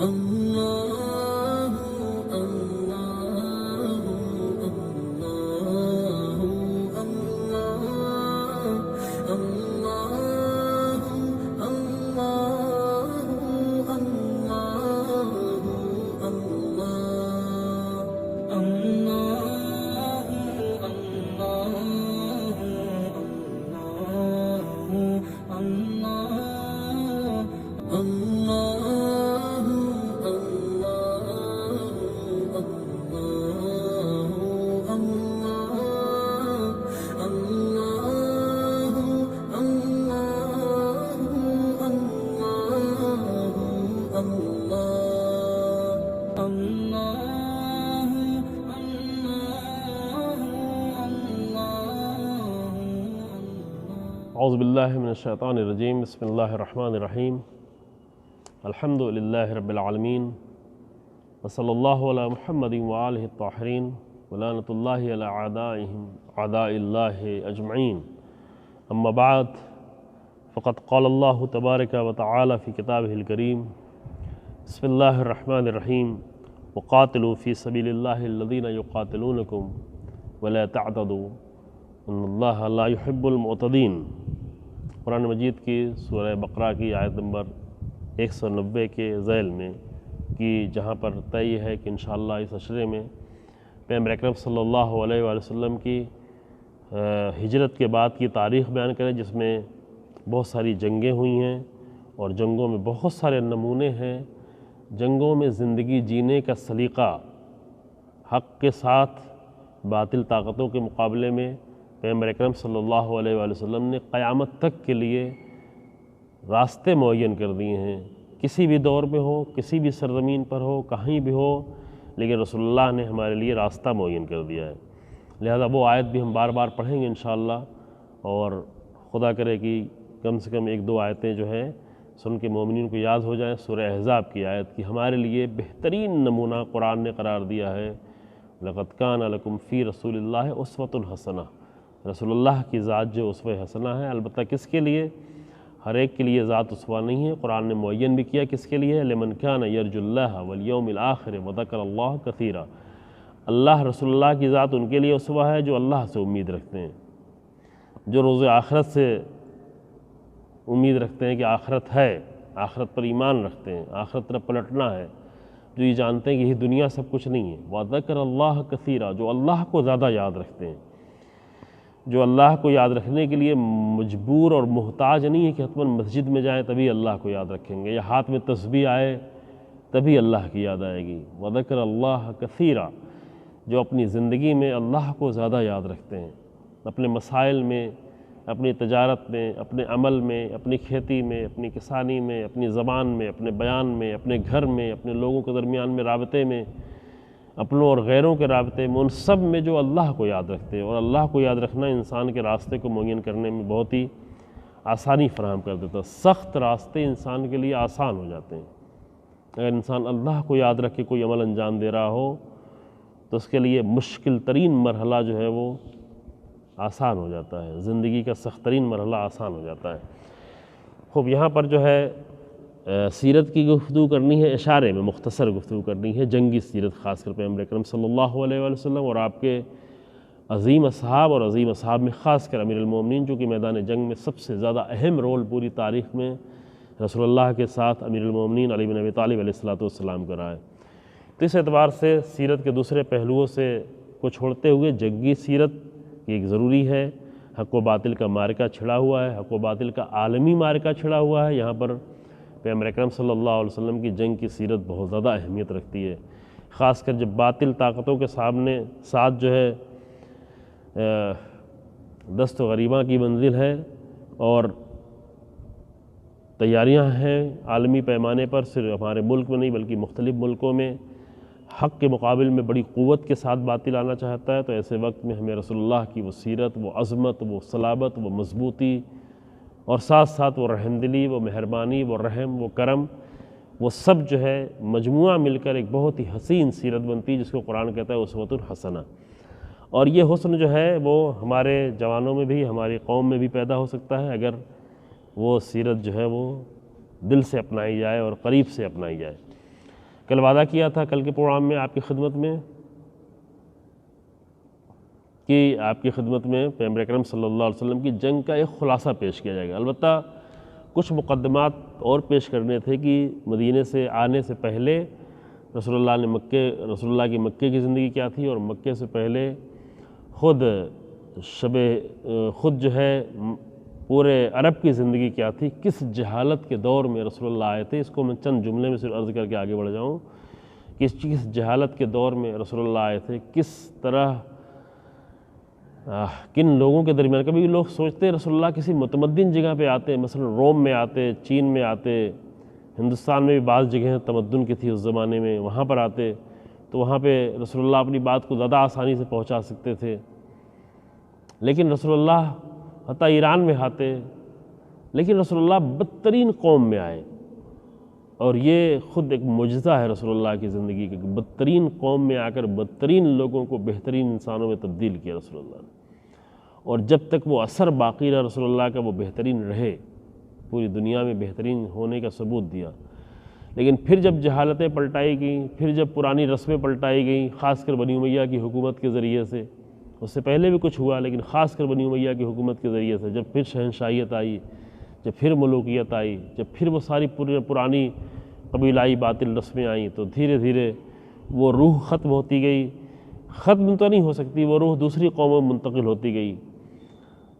اللہ اللہ اللہ اللہ اعوذ باللہ من الشیطان الرجیم بسم اللہ الرحمن الرحیم الحمد للہ رب العالمین وصلی اللہ علی محمد وآلہ الطاہرین ولعنۃ اللہ علی اعدائہم اعداء اللہ اجمعین اما بعد فقد قال اللہ تبارک و تعالی فی کتابہ الکریم بسم اللہ الرحمن الرحیم وقاتلوا فی سبیل اللہ الذین یقاتلونکم ولا تعتدوا ان اللہ لا يحب المعتدین۔ قرآن مجید کی سورہ بقرہ کی آیت نمبر 190 کے ذیل میں کہ جہاں پر طے ہے کہ انشاءاللہ اس عشرے میں پیغمبر اکرم صلی اللہ علیہ وآلہ وسلم کی ہجرت کے بعد کی تاریخ بیان کریں، جس میں بہت ساری جنگیں ہوئی ہیں اور جنگوں میں بہت سارے نمونے ہیں۔ جنگوں میں زندگی جینے کا سلیقہ، حق کے ساتھ باطل طاقتوں کے مقابلے میں پیغمبر اکرم صلی اللہ علیہ وآلہ وسلم نے قیامت تک کے لیے راستے معین کر دیے ہیں۔ کسی بھی دور میں ہو، کسی بھی سرزمین پر ہو، کہیں بھی ہو، لیکن رسول اللہ نے ہمارے لیے راستہ معین کر دیا ہے۔ لہذا وہ آیت بھی ہم بار بار پڑھیں گے انشاءاللہ، اور خدا کرے کہ کم سے کم ایک دو آیتیں جو ہیں سن کے مومنین کو یاد ہو جائیں۔ سورہ احزاب کی آیت کی ہمارے لیے بہترین نمونہ قرآن نے قرار دیا ہے، لَقَدْ كَانَ لَكُمْ فِي رَسُولِ اللَّهِ أُسْوَةٌ حَسَنَةٌ۔ رسول اللہ کی ذات جو اسوہ حسنہ ہے، البتہ کس کے لیے؟ ہر ایک کے لیے ذات اسوہ نہیں ہے۔ قرآن نے معین بھی کیا کس کے لیے، لمن کان یرجو اللہ والیوم الآخر وذکر اللہ کثیرا۔ اللہ رسول اللہ کی ذات ان کے لیے اسوہ ہے جو اللہ سے امید رکھتے ہیں، جو روز آخرت سے امید رکھتے ہیں کہ آخرت ہے، آخرت پر ایمان رکھتے ہیں، آخرت طرف پلٹنا ہے، جو یہ جانتے ہیں کہ یہ دنیا سب کچھ نہیں ہے۔ وذکر اللہ کثیرا، جو اللہ کو زیادہ یاد رکھتے ہیں، جو اللہ کو یاد رکھنے کے لیے مجبور اور محتاج نہیں ہے کہ حتماً مسجد میں جائیں تبھی اللہ کو یاد رکھیں گے، یا ہاتھ میں تسبیح آئے تبھی اللہ کی یاد آئے گی۔ وذکر اللہ کثیرا، جو اپنی زندگی میں اللہ کو زیادہ یاد رکھتے ہیں، اپنے مسائل میں، اپنی تجارت میں، اپنے عمل میں، اپنی کھیتی میں، اپنی کسانی میں، اپنی زبان میں، اپنے بیان میں، اپنے گھر میں، اپنے لوگوں کے درمیان میں رابطے میں، اپنوں اور غیروں کے رابطے میں، ان سب میں جو اللہ کو یاد رکھتے ہیں۔ اور اللہ کو یاد رکھنا انسان کے راستے کو معین کرنے میں بہت ہی آسانی فراہم کر دیتا ہے۔ سخت راستے انسان کے لیے آسان ہو جاتے ہیں۔ اگر انسان اللہ کو یاد رکھ کے کوئی عمل انجام دے رہا ہو تو اس کے لیے مشکل ترین مرحلہ جو ہے وہ آسان ہو جاتا ہے، زندگی کا سخت ترین مرحلہ آسان ہو جاتا ہے۔ خوب، یہاں پر جو ہے سیرت کی گفتگو کرنی ہے، اشارے میں مختصر گفتگو کرنی ہے، جنگی سیرت، خاص کر پیغمبر اکرم صلی اللہ علیہ وآلہ وسلم اور آپ کے عظیم اصحاب، اور عظیم اصحاب میں خاص کر امیر المومنین، جو کہ میدان جنگ میں سب سے زیادہ اہم رول پوری تاریخ میں رسول اللہ کے ساتھ امیر المومنین علی بن ابی طالب علیہ السلام کا رہا ہے۔ تو اس اعتبار سے سیرت کے دوسرے پہلوؤں سے کو چھوڑتے ہوئے جنگی سیرت ایک ضروری ہے۔ حق و باطل کا معرکہ چھڑا ہوا ہے، حق و باطل کا عالمی معرکہ چھڑا ہوا ہے۔ یہاں پر پیغمبر اکرم صلی اللہ علیہ وسلم کی جنگ کی سیرت بہت زیادہ اہمیت رکھتی ہے، خاص کر جب باطل طاقتوں کے ساتھ جو ہے دست و غریباں کی منزل ہے اور تیاریاں ہیں عالمی پیمانے پر، صرف ہمارے ملک میں نہیں بلکہ مختلف ملکوں میں حق کے مقابل میں بڑی قوت کے ساتھ باطل آنا چاہتا ہے۔ تو ایسے وقت میں ہمیں رسول اللہ کی وہ سیرت، وہ عظمت، وہ صلابت، وہ مضبوطی، اور ساتھ ساتھ وہ رحمدلی، وہ مہربانی، وہ رحم، وہ کرم، وہ سب جو ہے مجموعہ مل کر ایک بہت ہی حسین سیرت بنتی ہے، جس کو قرآن کہتا ہے اسوۃ حسنہ۔ اور یہ حسن جو ہے وہ ہمارے جوانوں میں بھی، ہماری قوم میں بھی پیدا ہو سکتا ہے، اگر وہ سیرت جو ہے وہ دل سے اپنائی جائے اور قریب سے اپنائی جائے۔ کل وعدہ کیا تھا کل کے پروگرام میں آپ کی خدمت میں کہ آپ کی خدمت میں پیغمبر اکرم صلی اللہ علیہ وسلم کی جنگ کا ایک خلاصہ پیش کیا جائے گا۔ البتہ کچھ مقدمات اور پیش کرنے تھے کہ مدینے سے آنے سے پہلے رسول اللہ کی مکے کی زندگی کیا تھی، اور مکے سے پہلے خود جو ہے پورے عرب کی زندگی کیا تھی، کس جہالت کے دور میں رسول اللہ آئے تھے۔ اس کو میں چند جملے میں صرف عرض کر کے آگے بڑھ جاؤں کہ کس جہالت کے دور میں رسول اللہ آئے تھے، کس طرح کن لوگوں کے درمیان۔ کبھی لوگ سوچتے ہیں رسول اللہ کسی متمدن جگہ پہ آتے، مثلا روم میں آتے، چین میں آتے، ہندوستان میں بھی بعض جگہیں تمدن کی تھی اس زمانے میں، وہاں پر آتے تو وہاں پہ رسول اللہ اپنی بات کو زیادہ آسانی سے پہنچا سکتے تھے، لیکن رسول اللہ حتیٰ ایران میں آتے، لیکن رسول اللہ بدترین قوم میں آئے، اور یہ خود ایک معجزہ ہے رسول اللہ کی زندگی کا کہ بدترین قوم میں آ کر بدترین لوگوں کو بہترین انسانوں میں تبدیل کیا رسول اللہ نے، اور جب تک وہ اثر باقی رہا رسول اللہ کا، وہ بہترین رہے، پوری دنیا میں بہترین ہونے کا ثبوت دیا۔ لیکن پھر جب جہالتیں پلٹائی گئیں، پھر جب پرانی رسمیں پلٹائی گئیں، خاص کر بنی امیہ کی حکومت کے ذریعے سے، اس سے پہلے بھی کچھ ہوا لیکن خاص کر بنی امیہ کی حکومت کے ذریعے سے، جب پھر شہنشاہیت آئی، جب پھر ملوکیت آئی، جب پھر وہ ساری پرانی قبیلائی باطل رسمیں آئیں، تو دھیرے دھیرے وہ روح ختم ہوتی گئی۔ ختم تو نہیں ہو سکتی، وہ روح دوسری قوموں میں منتقل ہوتی گئی۔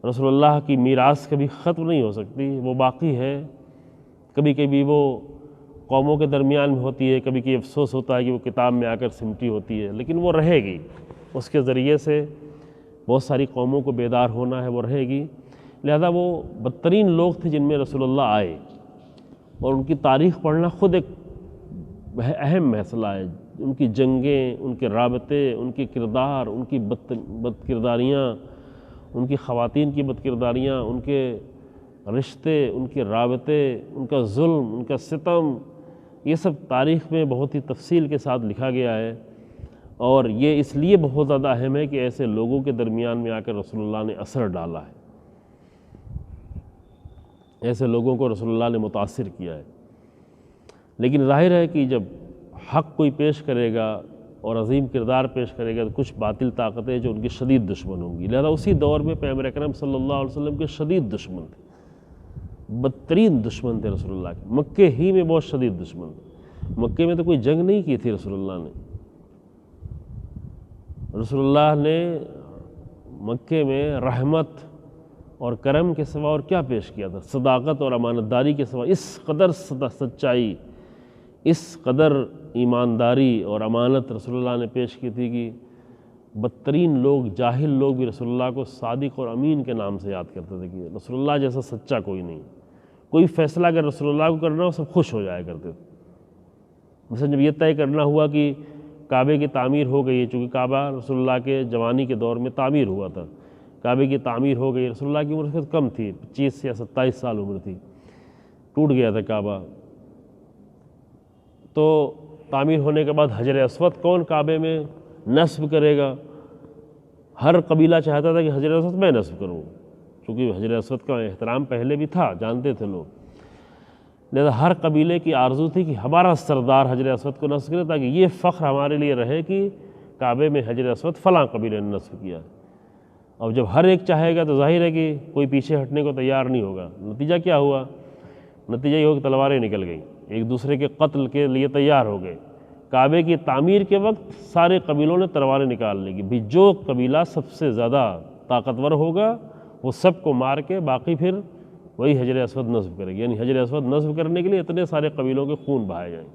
رسول اللہ کی میراث کبھی ختم نہیں ہو سکتی، وہ باقی ہے۔ کبھی کبھی وہ قوموں کے درمیان میں ہوتی ہے، کبھی کبھی افسوس ہوتا ہے کہ وہ کتاب میں آ کر سمٹی ہوتی ہے، لیکن وہ رہے گی۔ اس کے ذریعے سے بہت ساری قوموں کو بیدار ہونا ہے، وہ رہے گی۔ لہذا وہ بدترین لوگ تھے جن میں رسول اللہ آئے، اور ان کی تاریخ پڑھنا خود ایک اہم مسئلہ ہے۔ ان کی جنگیں، ان کے رابطے، ان کے کردار، ان کی بد کرداریاں، ان کی خواتین کی بد کرداریاں، ان کے رشتے، ان کے رابطے، ان کا ظلم، ان کا ستم، یہ سب تاریخ میں بہت ہی تفصیل کے ساتھ لکھا گیا ہے، اور یہ اس لیے بہت زیادہ اہم ہے کہ ایسے لوگوں کے درمیان میں آ کر رسول اللہ نے اثر ڈالا ہے، ایسے لوگوں کو رسول اللہ نے متاثر کیا ہے۔ لیکن ظاہر ہے کہ جب حق کوئی پیش کرے گا اور عظیم کردار پیش کرے گا تو کچھ باطل طاقتیں جو ان کی شدید دشمن ہوں گی۔ لہذا اسی دور میں پیغمبر اکرم صلی اللہ علیہ وسلم کے شدید دشمن تھے، بدترین دشمن تھے رسول اللہ کے، مکے ہی میں بہت شدید دشمن تھے۔ مکے میں تو کوئی جنگ نہیں کی تھی رسول اللہ نے۔ رسول اللہ نے مکے میں رحمت اور کرم کے سوا اور کیا پیش کیا تھا؟ صداقت اور امانت داری کے سوا اس قدر سچائی، اس قدر ایمانداری اور امانت رسول اللہ نے پیش کی تھی کہ بدترین لوگ، جاہل لوگ بھی رسول اللہ کو صادق اور امین کے نام سے یاد کرتے تھے کہ رسول اللہ جیسا سچا کوئی نہیں۔ کوئی فیصلہ اگر رسول اللہ کو کرنا ہو سب خوش ہو جایا کرتے تھے۔ مثلا جب یہ طے کرنا ہوا کہ کعبے کی تعمیر ہو گئی ہے، چونکہ کعبہ رسول اللہ کے جوانی کے دور میں تعمیر ہوا تھا، کعبے کی تعمیر ہو گئی، رسول اللہ کی عمر بہت کم تھی، 25 یا 27 سال عمر تھی، ٹوٹ گیا تھا کعبہ۔ تو تعمیر ہونے کے بعد حجر اسود کون کعبے میں نصب کرے گا؟ ہر قبیلہ چاہتا تھا کہ حجر اسود میں نصب کروں، چونکہ حجر اسود کا احترام پہلے بھی تھا، جانتے تھے لوگ۔ لہذا ہر قبیلے کی آرزو تھی کہ ہمارا سردار حجر اسود کو نصب کرے، تاکہ یہ فخر ہمارے لیے رہے کہ کعبے میں حجر اسود فلاں قبیلے نے نصب کیا۔ اور جب ہر ایک چاہے گا تو ظاہر ہے کہ کوئی پیچھے ہٹنے کو تیار نہیں ہوگا۔ نتیجہ کیا ہوا؟ نتیجہ یہ ہو کہ تلواریں نکل گئیں، ایک دوسرے کے قتل کے لیے تیار ہو گئے۔ کعبے کی تعمیر کے وقت سارے قبیلوں نے تلواریں نکال لی کہ بھی جو قبیلہ سب سے زیادہ طاقتور ہوگا وہ سب کو مار کے باقی پھر وہی حجر اسود نصب کرے گی، یعنی حجر اسود نصب کرنے کے لیے اتنے سارے قبیلوں کے خون بہائے جائیں۔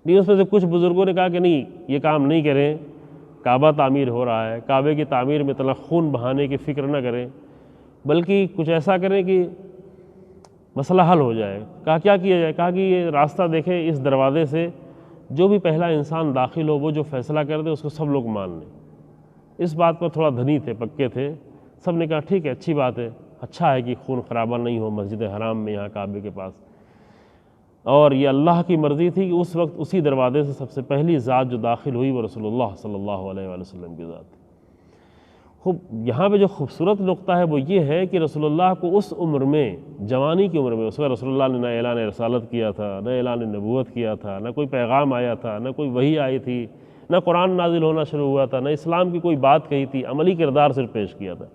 نہیں، اس میں سے کچھ بزرگوں نے کہا کہ نہیں، یہ کام نہیں کریں، کعبہ تعمیر ہو رہا ہے، کعبے کی تعمیر میں اتنا خون بہانے کی فکر نہ کریں، بلکہ کچھ ایسا کریں کہ مسئلہ حل ہو جائے۔ کہا کیا کیا جائے؟ کہا کہ یہ راستہ دیکھیں، اس دروازے سے جو بھی پہلا انسان داخل ہو وہ جو فیصلہ کر دے اس کو سب لوگ مان لیں۔ اس بات پر تھوڑا دھنی تھے، پکے تھے، سب نے کہا ٹھیک ہے، اچھی بات ہے، اچھا ہے کہ خون خرابہ نہیں ہو مسجد حرام میں، یہاں کعبے کے پاس۔ اور یہ اللہ کی مرضی تھی کہ اس وقت اسی دروازے سے سب سے پہلی ذات جو داخل ہوئی وہ رسول اللہ صلی اللہ علیہ وآلہ وسلم کی ذات تھی۔ خوب یہاں پہ جو خوبصورت نقطہ ہے وہ یہ ہے کہ رسول اللہ کو اس عمر میں، جوانی کی عمر میں، اس وقت رسول اللہ نے نہ اعلان رسالت کیا تھا، نہ اعلان نبوت کیا تھا، نہ کوئی پیغام آیا تھا، نہ کوئی وحی آئی تھی، نہ قرآن نازل ہونا شروع ہوا تھا، نہ اسلام کی کوئی بات کہی تھی، عملی کردار صرف پیش کیا تھا۔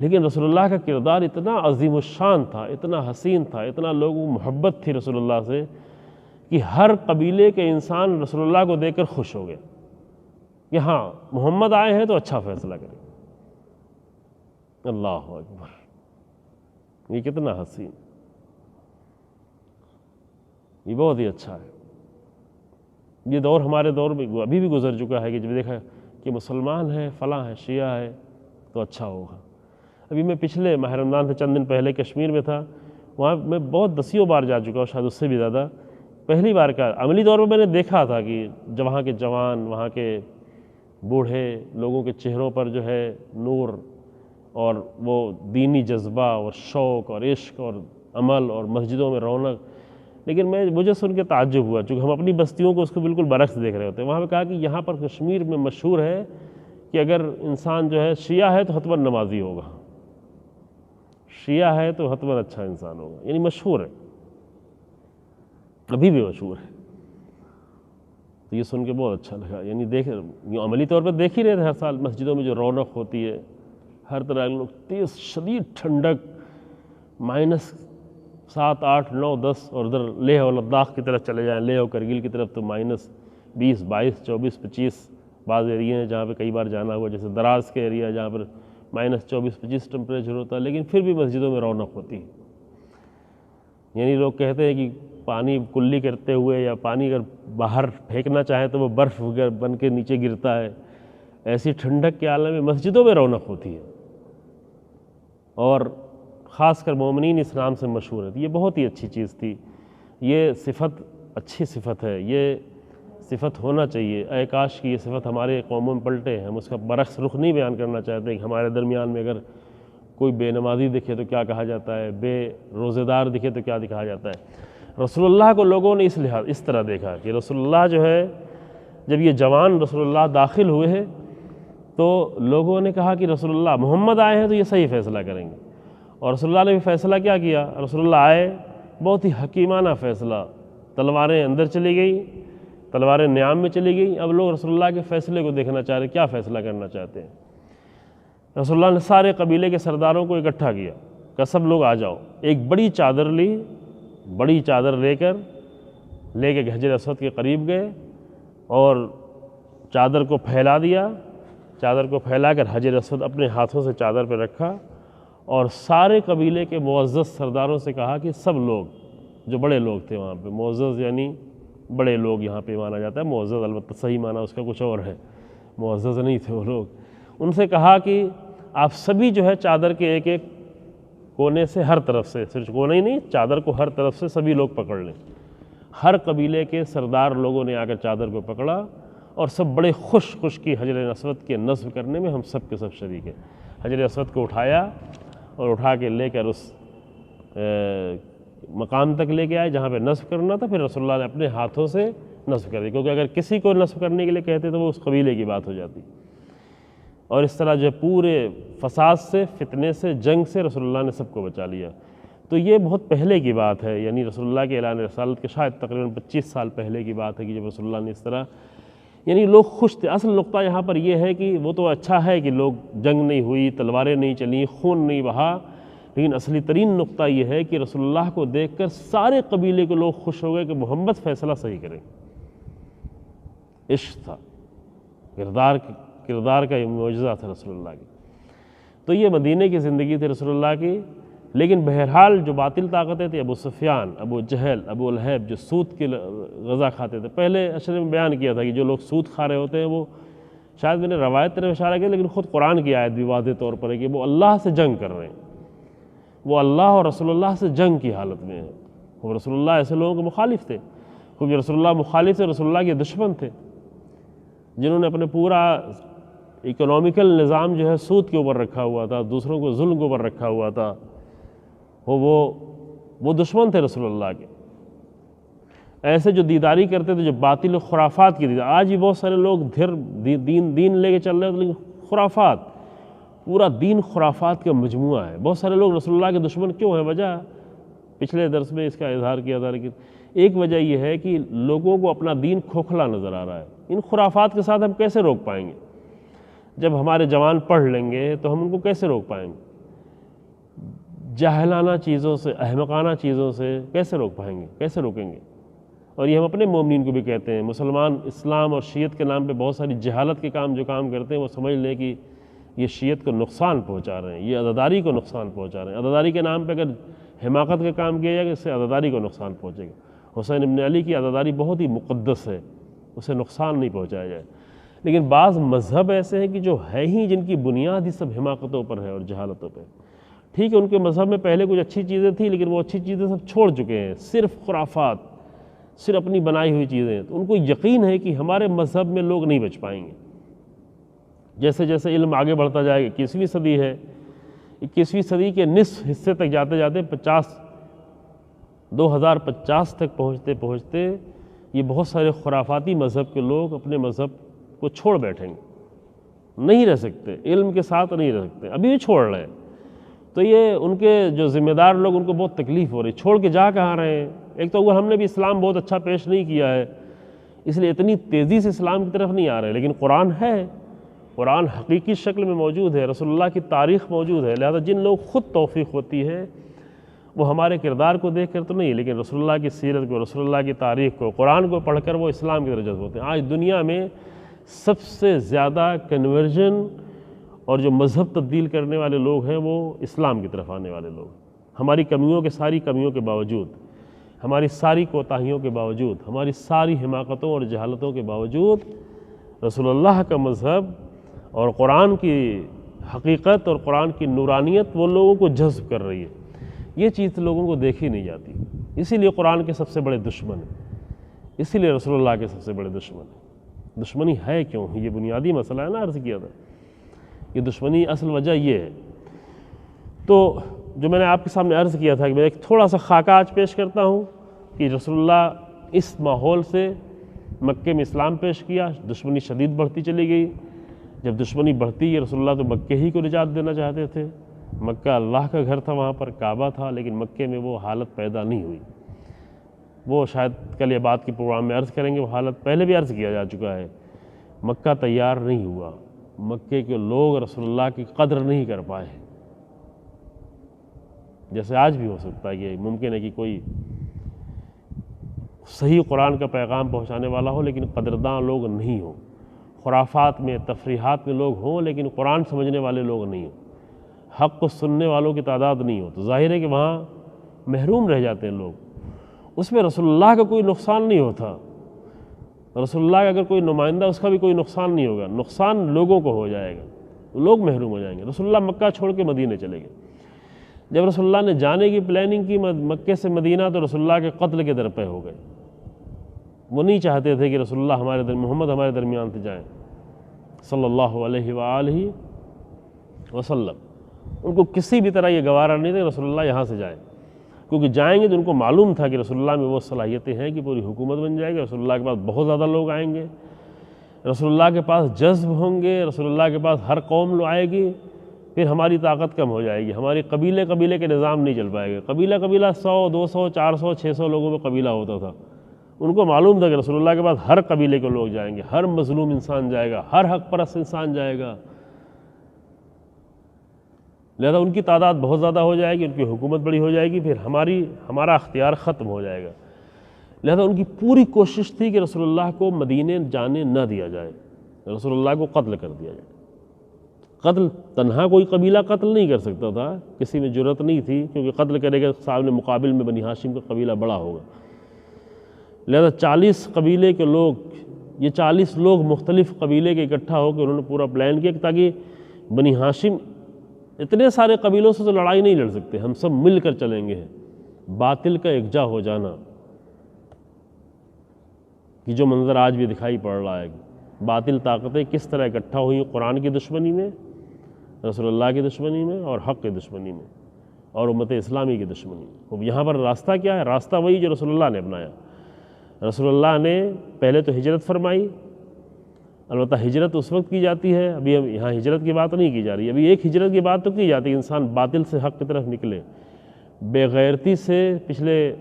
لیکن رسول اللہ کا کردار اتنا عظیم الشان تھا، اتنا حسین تھا، اتنا لوگوں کو محبت تھی رسول اللہ سے کہ ہر قبیلے کے انسان رسول اللہ کو دیکھ کر خوش ہو گئے کہ ہاں محمد آئے ہیں تو اچھا فیصلہ کریں۔ اللہ اکبر، یہ کتنا حسین، یہ بہت ہی اچھا ہے۔ یہ دور ہمارے دور میں ابھی بھی گزر چکا ہے کہ جب دیکھا کہ مسلمان ہے، فلاں ہے، شیعہ ہے تو اچھا ہوگا۔ ابھی میں پچھلے ماہ رمضان سے چند دن پہلے کشمیر میں تھا، وہاں میں بہت دسیوں بار جا چکا ہوں، شاید اس سے بھی زیادہ۔ پہلی بار کا عملی طور پر میں نے دیکھا تھا کہ جب وہاں کے جوان، وہاں کے بوڑھے لوگوں کے چہروں پر جو ہے نور اور وہ دینی جذبہ اور شوق اور عشق اور عمل اور مسجدوں میں رونق، لیکن مجھے سن کے تعجب ہوا، چونکہ ہم اپنی بستیوں کو اس کو بالکل برعکس دیکھ رہے ہوتے ہیں۔ وہاں پہ کہا کہ یہاں پر کشمیر میں مشہور ہے کہ اگر انسان جو ہے شیعہ ہے تو حتماً نمازی ہوگا، شیعہ ہے تو حتماً اچھا انسان ہوگا، یعنی مشہور ہے، ابھی بھی مشہور ہے۔ تو یہ سن کے بہت اچھا لگا، یعنی یوں عملی طور پر دیکھ ہی رہے تھے ہر سال مسجدوں میں جو رونق ہوتی ہے، ہر طرح کے لوگ، تیز شدید ٹھنڈک، -7، 8، 9، 10، اور ادھر لیہ اور لداخ کی طرف چلے جائیں، لیہ اور کرگل کی طرف تو -20، 22، 24، 25 بعض ایریے ہیں جہاں پہ کئی بار جانا ہوا، جیسے دراز کے ایریا جہاں پر -24، 25 ٹمپریچر ہوتا ہے، لیکن پھر بھی مسجدوں میں رونق ہوتی ہے۔ یعنی لوگ کہتے ہیں کہ پانی کلی کرتے ہوئے یا پانی اگر باہر پھینکنا چاہیں تو وہ برف بن کے نیچے گرتا ہے، ایسی ٹھنڈک کے عالم میں مسجدوں میں رونق ہوتی ہے، اور خاص کر مومنین اسلام سے مشہور ہے۔ یہ بہت ہی اچھی چیز تھی، یہ صفت اچھی صفت ہے، یہ صفت ہونا چاہیے۔ اے کاش کی یہ صفت ہمارے قوموں میں پلٹے۔ ہم اس کا برعکس رخ نہیں بیان کرنا چاہتے کہ ہمارے درمیان میں اگر کوئی بے نمازی دکھے تو کیا کہا جاتا ہے، بے روزے دار دکھے تو کیا دکھا جاتا ہے۔ رسول اللہ کو لوگوں نے اس طرح دیکھا کہ رسول اللہ جو ہے، جب یہ جوان رسول اللہ داخل ہوئے ہیں تو لوگوں نے کہا کہ رسول اللہ محمد آئے ہیں تو یہ صحیح فیصلہ کریں گے، اور رسول اللہ نے بھی فیصلہ کیا کیا؟ رسول اللہ آئے، بہت ہی حکیمانہ فیصلہ، تلواریں اندر چلی گئی، تلواریں نیام میں چلی گئی۔ اب لوگ رسول اللہ کے فیصلے کو دیکھنا چاہ رہے، کیا فیصلہ کرنا چاہتے ہیں۔ رسول اللہ نے سارے قبیلے کے سرداروں کو اکٹھا کیا کہ سب لوگ آ جاؤ۔ ایک بڑی چادر لی، بڑی چادر لے کے حجر اسود کے قریب گئے اور چادر کو پھیلا دیا، چادر کو پھیلا کر حجر اسود اپنے ہاتھوں سے چادر پہ رکھا، اور سارے قبیلے کے معزز سرداروں سے کہا کہ سب لوگ، جو بڑے لوگ تھے وہاں پہ، معزز یعنی بڑے لوگ یہاں پہ مانا جاتا ہے، معزز البتہ صحیح معنی اس کا کچھ اور ہے، معزز نہیں تھے وہ لوگ، ان سے کہا کہ آپ سبھی جو ہے چادر کے ایک ایک کونے سے، ہر طرف سے، صرف کونے ہی نہیں، چادر کو ہر طرف سے سبھی لوگ پکڑ لیں۔ ہر قبیلے کے سردار لوگوں نے آ کر چادر کو پکڑا، اور سب بڑے خوش کی حجر اسود کے نصب کرنے میں ہم سب کے سب شریک ہیں۔ حجر اسود کو اٹھایا اور اٹھا کے لے کر اس مقام تک لے کے آئے جہاں پہ نصب کرنا تھا، پھر رسول اللہ نے اپنے ہاتھوں سے نصب کر دی، کیونکہ اگر کسی کو نصب کرنے کے لیے کہتے تو وہ اس قبیلے کی بات ہو جاتی۔ اور اس طرح جو پورے فساد سے، فتنے سے، جنگ سے رسول اللہ نے سب کو بچا لیا۔ تو یہ بہت پہلے کی بات ہے، یعنی رسول اللہ کے اعلان رسالت کے شاید تقریباً 25 سال پہلے کی بات ہے کہ جب رسول اللہ نے اس طرح، یعنی لوگ خوش تھے۔ اصل نقطہ یہاں پر یہ ہے کہ وہ تو اچھا ہے کہ لوگ، جنگ نہیں ہوئی، تلواریں نہیں چلیں، خون نہیں بہا، لیکن اصلی ترین نقطہ یہ ہے کہ رسول اللہ کو دیکھ کر سارے قبیلے کے لوگ خوش ہو گئے کہ محمد فیصلہ صحیح کریں۔ عشق تھا، کردار کا یہ معجزہ تھا رسول اللہ کی۔ تو یہ مدینے کی زندگی تھی رسول اللہ کی، لیکن بہرحال جو باطل طاقتیں تھیں، ابو سفیان، ابو جہل، ابو لہب، جو سود کی غذا کھاتے تھے، پہلے اشرے میں بیان کیا تھا کہ جو لوگ سود کھا رہے ہوتے ہیں وہ، شاید میں نے روایت طرف اشارہ کیا، لیکن خود قرآن کی آیت بھی واضح طور پر ہے کہ وہ اللہ سے جنگ کر رہے ہیں، وہ اللہ اور رسول اللہ سے جنگ کی حالت میں ہیں۔ وہ رسول اللہ ایسے لوگوں کے مخالف تھے، کیونکہ رسول اللہ مخالف تھے، رسول اللہ کے دشمن تھے، جنہوں نے اپنے پورا اکنومیکل نظام جو ہے سود کے اوپر رکھا ہوا تھا، دوسروں کو ظلم کے اوپر رکھا ہوا تھا، وہ دشمن تھے رسول اللہ کے۔ ایسے جو دیداری کرتے تھے، جو باطل و خرافات کی دیداری، آج بھی بہت سارے لوگ دین لے کے چل رہے ہیں، لیکن خرافات، پورا دین خرافات کا مجموعہ ہے۔ بہت سارے لوگ رسول اللہ کے دشمن کیوں ہیں؟ وجہ پچھلے درس میں اس کا اظہار کیا تھا، لیکن ایک وجہ یہ ہے کہ لوگوں کو اپنا دین کھوکھلا نظر آ رہا ہے۔ ان خرافات کے ساتھ ہم کیسے روک پائیں گے؟ جب ہمارے جوان پڑھ لیں گے تو ہم ان کو کیسے روک پائیں گے؟ جاہلانہ چیزوں سے، احمقانہ چیزوں سے کیسے روک پائیں گے؟ کیسے روکیں گے؟ اور یہ ہم اپنے مومنین کو بھی کہتے ہیں، مسلمان اسلام اور شیعت کے نام پہ بہت ساری جہالت کے کام جو کام کرتے ہیں، وہ سمجھ لیں کہ یہ شیعت کو نقصان پہنچا رہے ہیں، یہ عزاداری کو نقصان پہنچا رہے ہیں۔ عزاداری کے نام پہ اگر حماقت کا کام کیا جائے گا، اس سے عزاداری کو نقصان پہنچے گا۔ حسین ابن علی کی عزاداری بہت ہی مقدس ہے، اسے نقصان نہیں پہنچایا جائے۔ لیکن بعض مذہب ایسے ہیں کہ جو ہے ہی جن کی بنیاد ہی سب حماقتوں پر ہے اور جہالتوں پہ۔ ٹھیک ہے، ان کے مذہب میں پہلے کچھ اچھی چیزیں تھیں، لیکن وہ اچھی چیزیں سب چھوڑ چکے ہیں، صرف خرافات، صرف اپنی بنائی ہوئی چیزیں۔ تو ان کو یقین ہے کہ ہمارے مذہب میں لوگ نہیں بچ پائیں گے۔ جیسے جیسے علم آگے بڑھتا جائے گا، 21ویں صدی ہے، 21ویں صدی کے نصف حصے تک جاتے جاتے 2050 تک پہنچتے پہنچتے یہ بہت سارے خرافاتی مذہب کے لوگ اپنے مذہب کو چھوڑ بیٹھیں گے، نہیں رہ سکتے، علم کے ساتھ نہیں رہ سکتے، ابھی بھی چھوڑ رہے ہیں۔ تو یہ ان کے جو ذمہ دار لوگ، ان کو بہت تکلیف ہو رہی، چھوڑ کے جا کہاں رہے ہیں؟ ایک تو ہم نے بھی اسلام بہت اچھا پیش نہیں کیا ہے، اس لیے اتنی تیزی سے اسلام کی طرف نہیں آ رہے، لیکن قرآن ہے، قرآن حقیقی شکل میں موجود ہے، رسول اللہ کی تاریخ موجود ہے۔ لہذا جن لوگ خود توفیق ہوتی ہے وہ ہمارے کردار کو دیکھ کر تو نہیں، لیکن رسول اللہ کی سیرت کو، رسول اللہ کی تاریخ کو، قرآن کو پڑھ کر وہ اسلام کی طرف جذب ہوتے ہیں۔ آج دنیا میں سب سے زیادہ کنورژن اور جو مذہب تبدیل کرنے والے لوگ ہیں وہ اسلام کی طرف آنے والے لوگ۔ ہماری کمیوں کے، ساری کمیوں کے باوجود، ہماری ساری کوتاہیوں کے باوجود، ہماری ساری حماقتوں اور جہالتوں کے باوجود رسول اللہ کا مذہب اور قرآن کی حقیقت اور قرآن کی نورانیت وہ لوگوں کو جذب کر رہی ہے۔ یہ چیز لوگوں کو دیکھی نہیں جاتی، اسی لیے قرآن کے سب سے بڑے دشمن ہیں، اسی لیے رسول اللہ کے سب سے بڑے دشمن ہیں۔ دشمنی ہے کیوں؟ یہ بنیادی مسئلہ ہے نا، عرض کیا تھا، یہ دشمنی اصل وجہ یہ ہے۔ تو جو میں نے آپ کے سامنے عرض کیا تھا کہ میں ایک تھوڑا سا خاکہ آج پیش کرتا ہوں کہ رسول اللہ اس ماحول سے مکے میں اسلام پیش کیا، دشمنی شدید بڑھتی چلی گئی۔ جب دشمنی بڑھتی ہے، رسول اللہ تو مکے ہی کو نجات دینا چاہتے تھے، مکہ اللہ کا گھر تھا، وہاں پر کعبہ تھا، لیکن مکے میں وہ حالت پیدا نہیں ہوئی۔ وہ شاید کل یہ بات کی پروگرام میں عرض کریں گے، وہ حالت پہلے بھی عرض کیا جا چکا ہے۔ مکہ تیار نہیں ہوا، مکے کے لوگ رسول اللہ کی قدر نہیں کر پائے، جیسے آج بھی ہو سکتا ہے کہ ممکن ہے کہ کوئی صحیح قرآن کا پیغام پہنچانے والا ہو لیکن قدرداں لوگ نہیں ہوں، خرافات میں، تفریحات میں لوگ ہوں لیکن قرآن سمجھنے والے لوگ نہیں ہوں، حق کو سننے والوں کی تعداد نہیں ہو، تو ظاہر ہے کہ وہاں محروم رہ جاتے ہیں لوگ۔ اس میں رسول اللہ کا کوئی نقصان نہیں ہوتا، رسول اللہ کا اگر کوئی نمائندہ، اس کا بھی کوئی نقصان نہیں ہوگا، نقصان لوگوں کو ہو جائے گا، لوگ محروم ہو جائیں گے۔ رسول اللہ مکہ چھوڑ کے مدینے چلے گئے۔ جب رسول اللہ نے جانے کی پلاننگ کی مکے سے مدینہ، تو رسول اللہ کے قتل کے درپے ہو گئے۔ وہ نہیں چاہتے تھے کہ رسول اللہ محمد ہمارے درمیان سے جائیں صلی اللہ علیہ وآلہ وسلم۔ ان کو کسی بھی طرح یہ گوارا نہیں تھا کہ رسول اللہ یہاں سے جائیں، کیونکہ جائیں گے تو ان کو معلوم تھا کہ رسول اللہ میں وہ صلاحیتیں ہیں کہ پوری حکومت بن جائے گی، رسول اللہ کے پاس بہت زیادہ لوگ آئیں گے، رسول اللہ کے پاس جذب ہوں گے، رسول اللہ کے پاس ہر قوم آئے گی، پھر ہماری طاقت کم ہو جائے گی، ہماری قبیلے کے نظام نہیں چل پائے گا۔ قبیلہ 100 200 400 600 لوگوں میں قبیلہ ہوتا تھا۔ ان کو معلوم تھا کہ رسول اللہ کے پاس ہر قبیلے کے لوگ جائیں گے، ہر مظلوم انسان جائے گا، ہر حق پرست انسان جائے گا، لہذا ان کی تعداد بہت زیادہ ہو جائے گی، ان کی حکومت بڑی ہو جائے گی، پھر ہمارا اختیار ختم ہو جائے گا۔ لہذا ان کی پوری کوشش تھی کہ رسول اللہ کو مدینے جانے نہ دیا جائے، رسول اللہ کو قتل کر دیا جائے۔ قتل تنہا کوئی قبیلہ قتل نہیں کر سکتا تھا، کسی میں جرأت نہیں تھی، کیونکہ قتل کرے گا سامنے مقابل میں بنی ہاشم کا قبیلہ بڑا ہوگا۔ لہذا 40 قبیلے کے لوگ، یہ 40 لوگ مختلف قبیلے کے اکٹھا ہو کے انہوں نے پورا پلان کیا تاکہ بنی ہاشم، اتنے سارے قبیلوں سے تو لڑائی نہیں لڑ سکتے، ہم سب مل کر چلیں گے، باطل کا یکجا ہو جانا، کہ جو منظر آج بھی دکھائی پڑ رہا ہے، باطل طاقتیں کس طرح اکٹھا ہوئی قرآن کی دشمنی میں، رسول اللہ کی دشمنی میں اور حق کی دشمنی میں اور امت اسلامی کی دشمنی میں۔ اب یہاں پر راستہ کیا ہے؟ راستہ وہی جو رسول اللہ نے اپنایا۔ رسول اللہ نے پہلے تو ہجرت فرمائی، البتہ ہجرت اس وقت کی جاتی ہے، ابھی ہم یہاں ہجرت کی بات نہیں کی جا رہی، ابھی ایک ہجرت کی بات تو کی جاتی ہے، انسان باطل سے حق کی طرف نکلے، بے غیرتی سے، پچھلے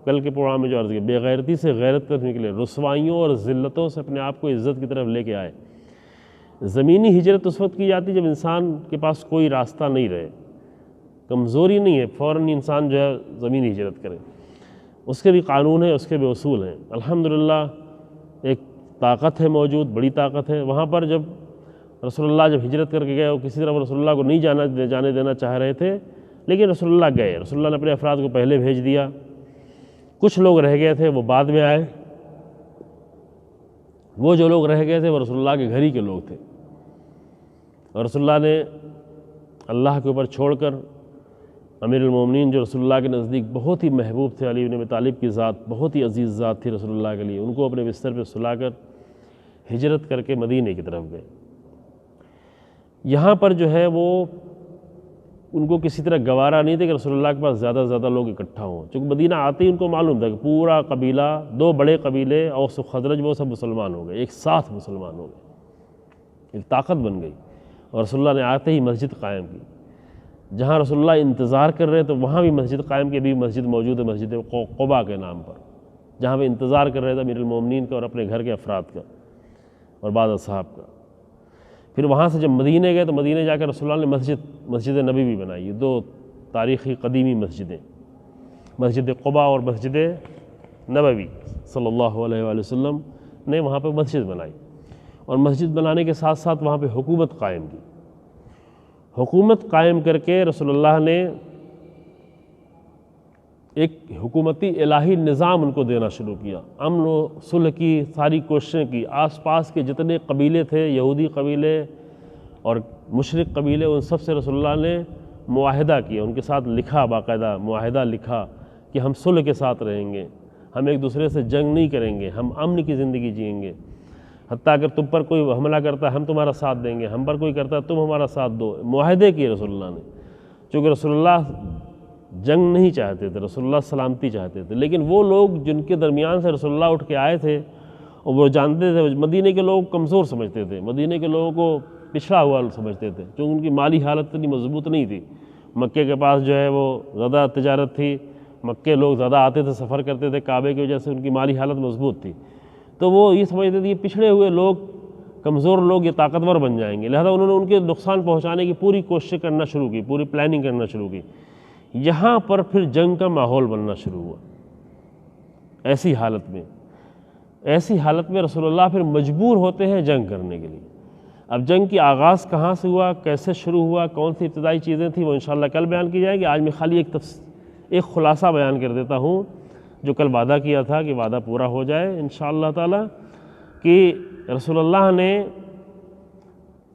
کل کے پروگرام میں جو عرض کیا، بے غیرتی سے غیرت طرف نکلے، رسوائیوں اور ذلتوں سے اپنے آپ کو عزت کی طرف لے کے آئے۔ زمینی ہجرت اس وقت کی جاتی ہے جب انسان کے پاس کوئی راستہ نہیں رہے، کمزوری نہیں ہے، فوراً انسان جو ہے زمینی ہجرت کرے، اس کے بھی قانون ہیں، اس کے بھی اصول ہیں۔ الحمدللہ ایک طاقت ہے موجود، بڑی طاقت ہے۔ وہاں پر جب رسول اللہ جب ہجرت کر کے گئے، وہ کسی طرح رسول اللہ کو نہیں جانے دینا چاہ رہے تھے، لیکن رسول اللہ گئے، رسول اللہ نے اپنے افراد کو پہلے بھیج دیا، کچھ لوگ رہ گئے تھے وہ بعد میں آئے، وہ جو لوگ رہ گئے تھے وہ رسول اللہ کے گھر ہی کے لوگ تھے، اور رسول اللہ نے اللہ کے اوپر چھوڑ کر امیر المومنین جو رسول اللہ کے نزدیک بہت ہی محبوب تھے، علی بن ابی طالب کی ذات بہت ہی عزیز ذات تھی رسول اللہ کے لیے، ان کو اپنے بستر پہ سلا کر ہجرت کر کے مدینے کی طرف گئے۔ یہاں پر جو ہے وہ ان کو کسی طرح گوارا نہیں تھا کہ رسول اللہ کے پاس زیادہ سے زیادہ لوگ اکٹھا ہوں، چونکہ مدینہ آتے ہی ان کو معلوم تھا کہ پورا قبیلہ، دو بڑے قبیلے اوس و خزرج، وہ سب مسلمان ہو گئے، ایک ساتھ مسلمان ہو گئے، ایک طاقت بن گئی، اور رسول اللہ نے آتے ہی مسجد قائم کی۔ جہاں رسول اللہ انتظار کر رہے تو وہاں بھی مسجد قائم کی، ابھی مسجد موجود ہے، مسجد قباء کے نام پر، جہاں پہ انتظار کر رہے تھے امیر المومنین کا اور اپنے گھر کے افراد کا اور بعض اصحاب کا۔ پھر وہاں سے جب مدینے گئے تو مدینے جا کر رسول اللہ نے مسجد نبی بھی بنائی، دو تاریخی قدیمی مسجدیں، مسجد قباء اور مسجد نبوی صلی اللہ علیہ وآلہ وسلم نے وہاں پہ مسجد بنائی، اور مسجد بنانے کے ساتھ ساتھ وہاں پہ حکومت قائم کی۔ حکومت قائم کر کے رسول اللہ نے ایک حکومتی الہی نظام ان کو دینا شروع کیا، امن و صلح کی ساری کوششیں کی، آس پاس کے جتنے قبیلے تھے، یہودی قبیلے اور مشرک قبیلے، ان سب سے رسول اللہ نے معاہدہ کیا، ان کے ساتھ لکھا، باقاعدہ معاہدہ لکھا کہ ہم صلح کے ساتھ رہیں گے، ہم ایک دوسرے سے جنگ نہیں کریں گے، ہم امن کی زندگی جئیں گے، حتیٰ اگر تم پر کوئی حملہ کرتا ہے ہم تمہارا ساتھ دیں گے، ہم پر کوئی کرتا ہے تم ہمارا ساتھ دو، معاہدے کیے رسول اللہ نے، چونکہ رسول اللہ جنگ نہیں چاہتے تھے، رسول اللہ سلامتی چاہتے تھے، لیکن وہ لوگ جن کے درمیان سے رسول اللہ اٹھ کے آئے تھے، اور وہ جانتے تھے، مدینے کے لوگ کمزور سمجھتے تھے، مدینے کے لوگوں کو پچھڑا ہوا سمجھتے تھے، چونکہ ان کی مالی حالت اتنی مضبوط نہیں تھی، مکے کے پاس جو ہے وہ زیادہ تجارت تھی، مکے لوگ زیادہ آتے تھے، سفر کرتے تھے، کعبے کی وجہ سے ان کی مالی حالت مضبوط تھی، تو وہ یہ سمجھتے تھے یہ پچھڑے ہوئے لوگ، کمزور لوگ یہ طاقتور بن جائیں گے، لہذا انہوں نے ان کے نقصان پہنچانے کی پوری کوشش کرنا شروع کی، پوری پلاننگ کرنا شروع کی۔ یہاں پر پھر جنگ کا ماحول بننا شروع ہوا۔ ایسی حالت میں رسول اللہ پھر مجبور ہوتے ہیں جنگ کرنے کے لیے۔ اب جنگ کی آغاز کہاں سے ہوا، کیسے شروع ہوا، کون سی ابتدائی چیزیں تھیں، وہ انشاءاللہ کل بیان کی جائے گی۔ آج میں خالی ایک خلاصہ بیان کر دیتا ہوں، جو کل وعدہ کیا تھا کہ وعدہ پورا ہو جائے انشاءاللہ تعالی، کہ رسول اللہ نے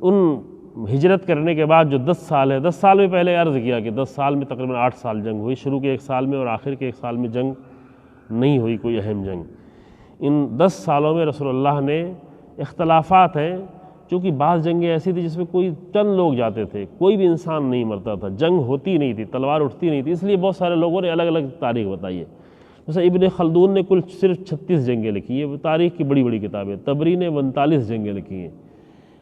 ان ہجرت کرنے کے بعد جو 10 سال ہے، 10 سال میں پہلے عرض کیا کہ 10 سال میں تقریباً 8 سال جنگ ہوئی، شروع کے 1 سال میں اور آخر کے 1 سال میں جنگ نہیں ہوئی، کوئی اہم جنگ۔ ان 10 سالوں میں رسول اللہ نے اختلافات ہیں، چونکہ بعض جنگیں ایسی تھی جس میں کوئی چند لوگ جاتے تھے، کوئی بھی انسان نہیں مرتا تھا، جنگ ہوتی نہیں تھی، تلوار اٹھتی نہیں تھی، اس لیے بہت سارے لوگوں نے الگ الگ تاریخ بتائی ہے۔ جیسے ابن خلدون نے کل صرف 36 جنگیں لکھی ہیں، تاریخ کی بڑی بڑی کتابیں، طبری نے 49 جنگیں لکھی ہیں،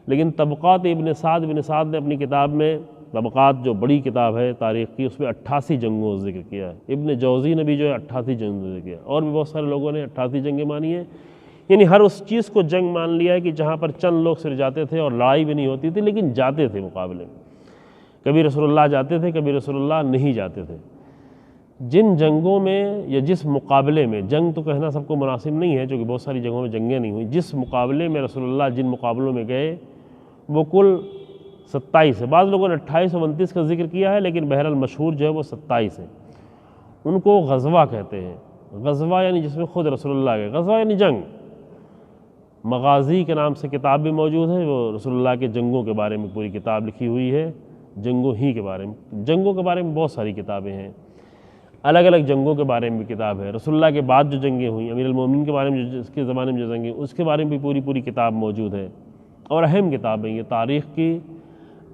لیکن طبقات ابن سعد نے اپنی کتاب میں، طبقات جو بڑی کتاب ہے تاریخ کی، اس میں 88 جنگوں کا ذکر کیا ہے۔ ابن جوزی نے بھی جو ہے 88 جنگوں کا ذکر کیا، اور بھی بہت سارے لوگوں نے 88 جنگیں مانی ہیں، یعنی ہر اس چیز کو جنگ مان لیا ہے کہ جہاں پر چند لوگ صرف جاتے تھے اور لڑائی بھی نہیں ہوتی تھی، لیکن جاتے تھے مقابلے میں، کبھی رسول اللہ جاتے تھے، کبھی رسول اللہ نہیں جاتے تھے۔ جن جنگوں میں یا جس مقابلے میں، جنگ تو کہنا سب کو مناسب نہیں ہے چونکہ بہت ساری جگہوں میں جنگیں نہیں ہوئیں، جس مقابلے میں رسول اللہ جن مقابلوں میں گئے وہ کل 27 ہے، بعض لوگوں نے 28 اور 29 کا ذکر کیا ہے، لیکن بہرحال مشہور جو ہے وہ 27 ہے۔ ان کو غزوہ کہتے ہیں، غزوہ یعنی جس میں خود رسول اللہ گئے، غزوہ یعنی جنگ۔ مغازی کے نام سے کتاب بھی موجود ہے، وہ رسول اللہ کے جنگوں کے بارے میں پوری کتاب لکھی ہوئی ہے، جنگوں ہی کے بارے میں، جنگوں کے بارے میں بہت ساری کتابیں ہیں، الگ الگ جنگوں کے بارے میں بھی کتاب ہے، رسول اللہ کے بعد جو جنگیں ہوئیں، امیر المومنین کے بارے میں جس کے زمانے میں جو جنگیں، اس کے بارے میں بھی پوری کتاب موجود ہے، اور اہم کتابیں، یہ تاریخ کی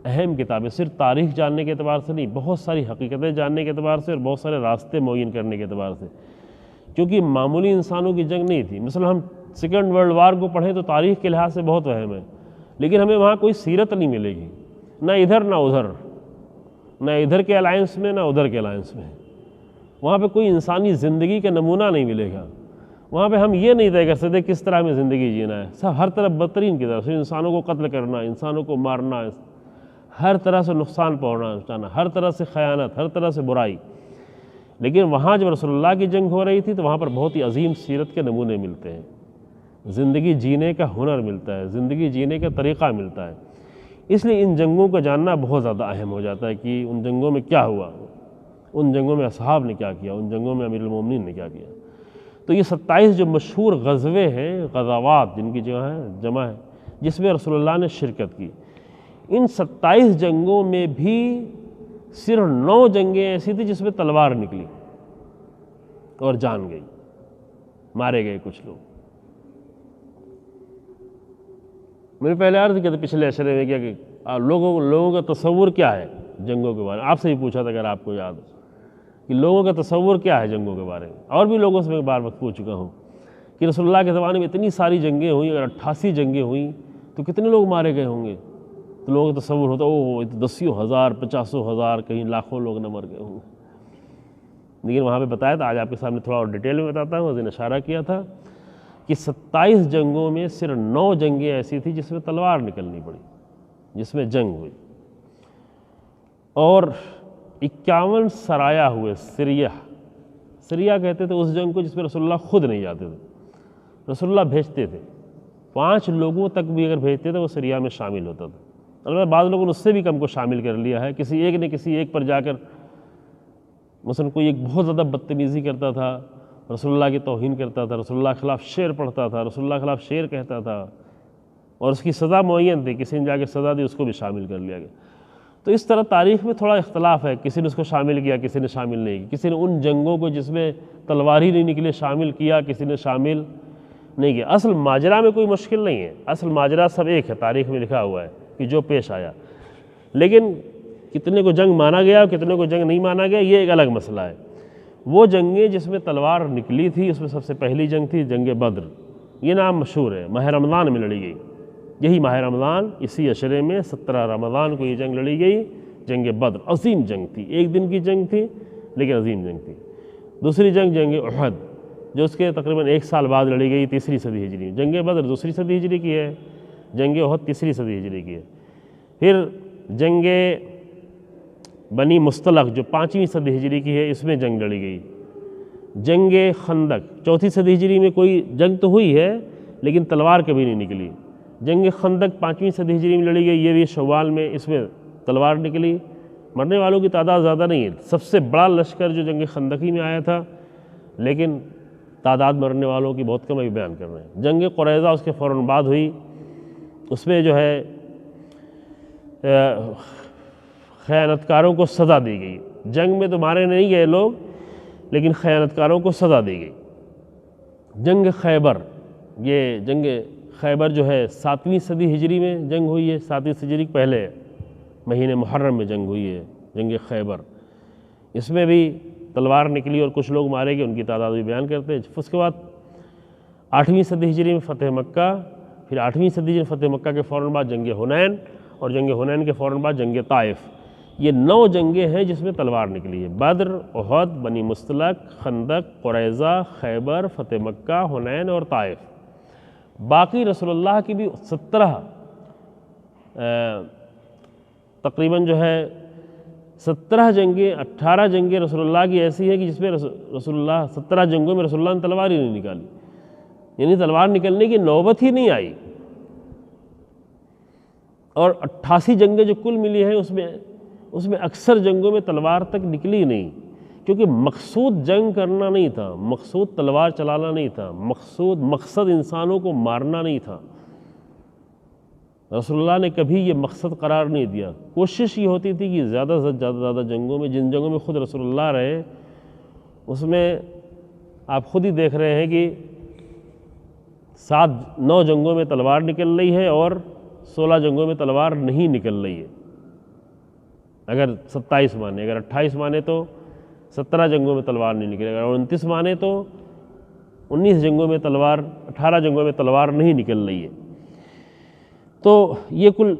اہم کتابیں، صرف تاریخ جاننے کے اعتبار سے نہیں، بہت ساری حقیقتیں جاننے کے اعتبار سے اور بہت سارے راستے معین کرنے کے اعتبار سے، کیونکہ معمولی انسانوں کی جنگ نہیں تھی۔ مثلا ہم سیکنڈ ورلڈ وار کو پڑھیں تو تاریخ کے لحاظ سے بہت اہم ہے، لیکن ہمیں وہاں کوئی سیرت نہیں ملے گی، نہ ادھر نہ ادھر، نہ ادھر کے الائنس میں نہ ادھر کے الائنس میں۔ وہاں پہ کوئی انسانی زندگی کا نمونہ نہیں ملے گا۔ وہاں پہ ہم یہ نہیں طے کر سکتے کس طرح میں زندگی جینا ہے، سب ہر طرف بدترین کی طرف، انسانوں کو قتل کرنا، انسانوں کو مارنا، ہر طرح سے نقصان پہنچانا، ہر طرح سے خیانت، ہر طرح سے برائی۔ لیکن وہاں جب رسول اللہ کی جنگ ہو رہی تھی تو وہاں پر بہت ہی عظیم سیرت کے نمونے ملتے ہیں، زندگی جینے کا ہنر ملتا ہے، زندگی جینے کا طریقہ ملتا ہے۔ اس لیے ان جنگوں کو جاننا بہت زیادہ اہم ہو جاتا ہے کہ ان جنگوں میں کیا ہوا، ان جنگوں میں اصحاب نے کیا کیا، ان جنگوں میں امیر المومنین نے کیا کیا۔ تو یہ 27 جو مشہور غزوے ہیں، غزوات جن کی جمع ہے، جس میں رسول اللہ نے شرکت کی، ان 27 جنگوں میں بھی صرف 9 جنگیں ایسی تھیں جس میں تلوار نکلی اور جان گئی، مارے گئے کچھ لوگ۔ میں نے پہلے عرض کیا تھا پچھلے اشرے میں کیا کہ لوگوں کا تصور کیا ہے جنگوں کے بارے میں، آپ سے بھی پوچھا تھا اگر آپ کو یاد ہو کہ لوگوں کا تصور کیا ہے جنگوں کے بارے میں، اور بھی لوگوں سے میں بار وقت پوچھ چکا ہوں کہ رسول اللہ کے زمانے میں اتنی ساری جنگیں ہوئیں، اگر 88 جنگیں ہوئیں تو کتنے لوگ مارے گئے ہوں گے؟ تو لوگوں کا تصور ہوتا اوہ 10,000 50,000 کہیں لاکھوں لوگ نہ مر گئے ہوں گے۔ لیکن وہاں پہ بتایا تھا، آج آپ کے سامنے تھوڑا اور ڈیٹیل میں بتاتا ہوں، نے اشارہ کیا تھا کہ 27 جنگوں میں صرف 9 جنگیں ایسی تھیں جس میں تلوار نکلنی پڑی، جس میں جنگ ہوئی، اور 51 سرایا ہوئے، سریہ کہتے تھے اس جنگ کو جس میں رسول اللہ خود نہیں جاتے تھے، رسول اللہ بھیجتے تھے، 5 لوگوں تک بھی اگر بھیجتے تھے وہ سریہ میں شامل ہوتا تھا۔ البتہ بعض لوگوں نے اس سے بھی کم کو شامل کر لیا ہے، کسی ایک نے کسی ایک پر جا کر، مثلا کوئی ایک بہت زیادہ بدتمیزی کرتا تھا، رسول اللہ کی توہین کرتا تھا، رسول اللہ کے خلاف شعر پڑھتا تھا، رسول اللہ کے خلاف شعر کہتا تھا، اور اس کی سزا معین تھی، کسی نے جا کے سزا دی اس کو بھی شامل کر لیا گیا۔ تو اس طرح تاریخ میں تھوڑا اختلاف ہے، کسی نے اس کو شامل کیا، کسی نے شامل نہیں کیا، کسی نے ان جنگوں کو جس میں تلوار ہی نہیں نکلے شامل کیا، کسی نے شامل نہیں کیا۔ اصل ماجرا میں کوئی مشکل نہیں ہے، اصل ماجرا سب ایک ہے، تاریخ میں لکھا ہوا ہے کہ جو پیش آیا، لیکن کتنے کو جنگ مانا گیا اور کتنے کو جنگ نہیں مانا گیا یہ ایک الگ مسئلہ ہے۔ وہ جنگیں جس میں تلوار نکلی تھی اس میں سب سے پہلی جنگ تھی جنگ بدر، یہ نام مشہور ہے، ماہ رمضان میں لڑی گئی، یہی ماہ رمضان اسی عشرے میں 17 رمضان کو یہ جنگ لڑی گئی، جنگ بدر، عظیم جنگ تھی، ایک دن کی جنگ تھی لیکن عظیم جنگ تھی۔ دوسری جنگ جنگ احد جو اس کے تقریباً 1 سال بعد لڑی گئی، 3 صدی ہجری میں۔ جنگ بدر 2 صدی ہجری کی ہے، جنگ احد 3 صدی ہجری کی ہے۔ پھر جنگ بنی مصطلق جو 5ویں صدی ہجری کی ہے، اس میں جنگ لڑی گئی۔ جنگ خندق 4 صدی ہجری میں کوئی جنگ تو ہوئی ہے لیکن تلوار کبھی نہیں نکلی۔ جنگ خندق 5ویں صدی ہجری میں لڑی گئی، یہ بھی شوال میں، اس میں تلوار نکلی۔ مرنے والوں کی تعداد زیادہ نہیں ہے، سب سے بڑا لشکر جو جنگ خندقی میں آیا تھا، لیکن تعداد مرنے والوں کی بہت کم ابھی بیان کر رہے ہیں۔ جنگ قریظہ اس کے فوراً بعد ہوئی، اس میں جو ہے خیانتکاروں کو سزا دی گئی۔ جنگ میں تو مارے نہیں گئے لوگ لیکن خیانتکاروں کو سزا دی گئی۔ جنگ خیبر، یہ جنگ خیبر جو ہے 7ویں صدی ہجری میں جنگ ہوئی ہے، 7ویں صدی ہجری پہلے مہینے محرم میں جنگ ہوئی ہے جنگ خیبر۔ اس میں بھی تلوار نکلی اور کچھ لوگ مارے گئے، ان کی تعداد بھی بیان کرتے ہیں۔ اس کے بعد 8ویں صدی ہجری میں فتح مکہ، پھر 8ویں صدی ہجری میں فتح مکہ کے فوراً بعد جنگ حنین، اور جنگ حنین کے فوراً بعد جنگ طائف۔ یہ 9 جنگیں ہیں جس میں تلوار نکلی ہے، بدر، احد، بنی مصطلق، خندق، قریظہ، خیبر، فتح مکہ، حنین اور طائف۔ باقی رسول اللہ کی بھی 17 تقریباً جو ہے 17 جنگیں، 18 جنگیں رسول اللہ کی ایسی ہیں کہ جس میں رسول اللہ 17 جنگوں میں رسول اللہ نے تلوار ہی نہیں نکالی، یعنی تلوار نکلنے کی نوبت ہی نہیں آئی۔ اور 88 جنگیں جو کل ملی ہیں اس میں اکثر جنگوں میں تلوار تک نکلی نہیں، کیونکہ مقصود جنگ کرنا نہیں تھا، مقصود تلوار چلانا نہیں تھا، مقصد انسانوں کو مارنا نہیں تھا۔ رسول اللہ نے کبھی یہ مقصد قرار نہیں دیا۔ کوشش یہ ہوتی تھی کہ زیادہ سے زیادہ جنگوں میں، جن جنگوں میں خود رسول اللہ رہے، اس میں آپ خود ہی دیکھ رہے ہیں کہ 9 جنگوں میں تلوار نکل رہی ہے اور 16 جنگوں میں تلوار نہیں نکل رہی ہے۔ اگر 27 مانے، اگر 28 مانے تو 17 جنگوں میں تلوار نہیں نکلے، اگر 29 مانے تو 19 جنگوں میں تلوار 18 جنگوں میں تلوار نہیں نکل رہی ہے۔ تو یہ کل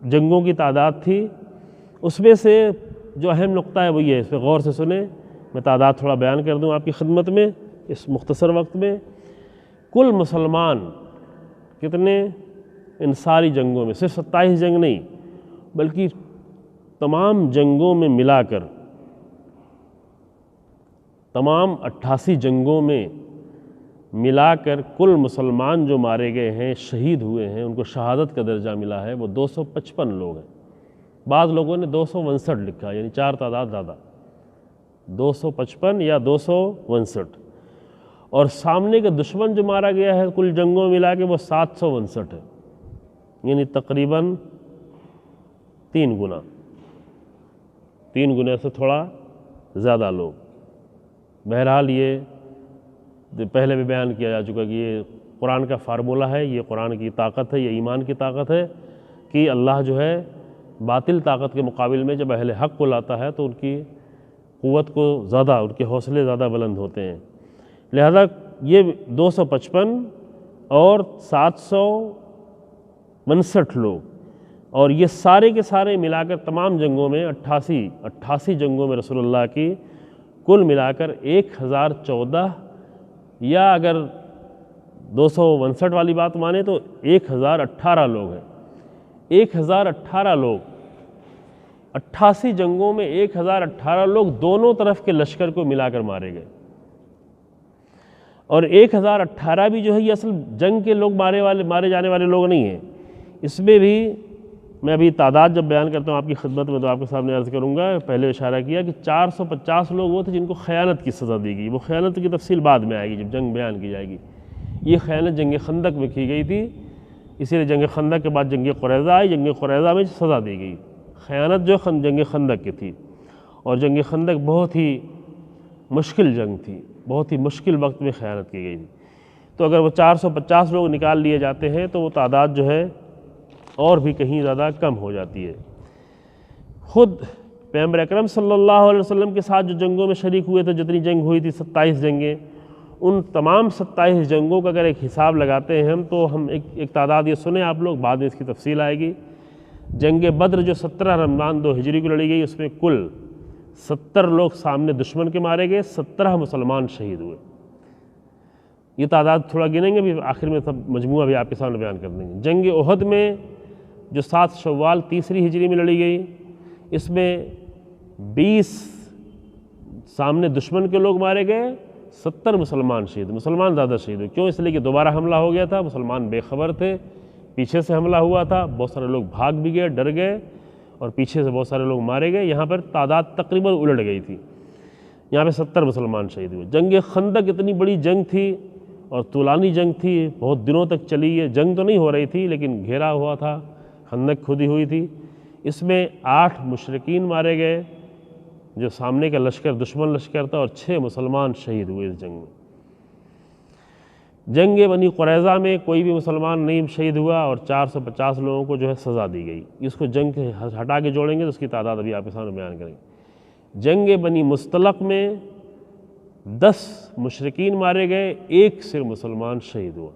جنگوں کی تعداد تھی۔ اس میں سے جو اہم نقطہ ہے وہ یہ ہے، اس پہ غور سے سنیں، میں تعداد تھوڑا بیان کر دوں آپ کی خدمت میں اس مختصر وقت میں۔ کل مسلمان کتنے ان ساری جنگوں میں، صرف 27 جنگ نہیں بلکہ تمام جنگوں میں ملا کر، تمام 88 جنگوں میں ملا کر کل مسلمان جو مارے گئے ہیں، شہید ہوئے ہیں، ان کو شہادت کا درجہ ملا ہے، وہ 255 لوگ ہیں۔ بعض لوگوں نے 259 لکھا، یعنی 4 تعداد زیادہ، 255 یا 259۔ اور سامنے کا دشمن جو مارا گیا ہے کل جنگوں میں ملا کے وہ 759 ہے، یعنی تقریباً 3 گنا، 3 گنے سے تھوڑا زیادہ لوگ۔ بہرحال یہ پہلے بھی بیان کیا جا چکا کہ یہ قرآن کا فارمولہ ہے، یہ قرآن کی طاقت ہے، یہ ایمان کی طاقت ہے کہ اللہ جو ہے باطل طاقت کے مقابل میں جب اہل حق کو لاتا ہے تو ان کی قوت کو زیادہ، ان کے حوصلے زیادہ بلند ہوتے ہیں۔ لہذا یہ 255 اور 759 لوگ، اور یہ سارے کے سارے ملا کر تمام جنگوں میں 88 جنگوں میں رسول اللہ کی کل ملا کر 1014، یا اگر 259 والی بات مانے تو 1018 لوگ ہیں۔ 1018 لوگ، 88 جنگوں میں 1018 لوگ دونوں طرف کے لشکر کو ملا کر مارے گئے۔ اور 1018 بھی جو ہے یہ اصل جنگ کے لوگ مارے جانے والے لوگ نہیں ہیں، اس میں بھی میں ابھی تعداد جب بیان کرتا ہوں آپ کی خدمت میں تو آپ کے سامنے عرض کروں گا، پہلے اشارہ کیا کہ 450 لوگ وہ تھے جن کو خیانت کی سزا دی گئی۔ وہ خیانت کی تفصیل بعد میں آئے گی جب جنگ بیان کی جائے گی۔ یہ خیانت جنگ خندق میں کی گئی تھی، اسی لیے جنگ خندق کے بعد جنگ قریظہ آئی، جنگ قریظہ میں سزا دی گئی۔ خیانت جو جنگ خندق کی تھی، اور جنگ خندق بہت ہی مشکل جنگ تھی، بہت ہی مشکل وقت میں خیانت کی گئی تھی۔ تو اگر وہ 450 لوگ نکال لیے جاتے ہیں تو وہ تعداد جو ہے اور بھی کہیں زیادہ کم ہو جاتی ہے۔ خود پیغمبر اکرم صلی اللہ علیہ وسلم کے ساتھ جو جنگوں میں شریک ہوئے تھے، جتنی جنگ ہوئی تھی 27 جنگیں، ان تمام 27 جنگوں کا اگر ایک حساب لگاتے ہیں ہم تو ہم ایک تعداد یہ سنیں آپ لوگ، بعد میں اس کی تفصیل آئے گی۔ جنگ بدر جو 17 رمضان 2 ہجری کو لڑی گئی، اس میں کل 70 لوگ سامنے دشمن کے مارے گئے، 17 مسلمان شہید ہوئے۔ یہ تعداد تھوڑا گنیں گے بھی، آخر میں سب مجموعہ بھی آپ کے سامنے بیان کر دیں گے۔ جنگ احد میں جو 7 شوال 3 ہجری میں لڑی گئی، اس میں 20 سامنے دشمن کے لوگ مارے گئے، 70 مسلمان شہید، مسلمان زیادہ شہید ہوئے۔ کیوں؟ اس لیے کہ دوبارہ حملہ ہو گیا تھا، مسلمان بے خبر تھے، پیچھے سے حملہ ہوا تھا، بہت سارے لوگ بھاگ بھی گئے، ڈر گئے، اور پیچھے سے بہت سارے لوگ مارے گئے۔ یہاں پر تعداد تقریباً الٹ گئی تھی، یہاں پہ 70 مسلمان شہید ہوئے۔ جنگ خندق اتنی بڑی جنگ تھی اور طولانی جنگ تھی، بہت دنوں تک چلی ہے۔ جنگ تو نہیں ہو رہی تھی لیکن گھیرا ہوا تھا، خندق کھودی ہوئی تھی۔ اس میں 8 مشرکین مارے گئے جو سامنے کا لشکر دشمن لشکر تھا، اور 6 مسلمان شہید ہوئے اس جنگ میں۔ جنگ بنی قریظہ میں کوئی بھی مسلمان نہیں شہید ہوا، اور 450 لوگوں کو جو ہے سزا دی گئی۔ اس کو جنگ کے ہٹا کے جوڑیں گے تو اس کی تعداد ابھی آپ کے سامنے بیان کریں گے۔ جنگ بنی مستلق میں 10 مشرکین مارے گئے، 1 صرف مسلمان شہید ہوا۔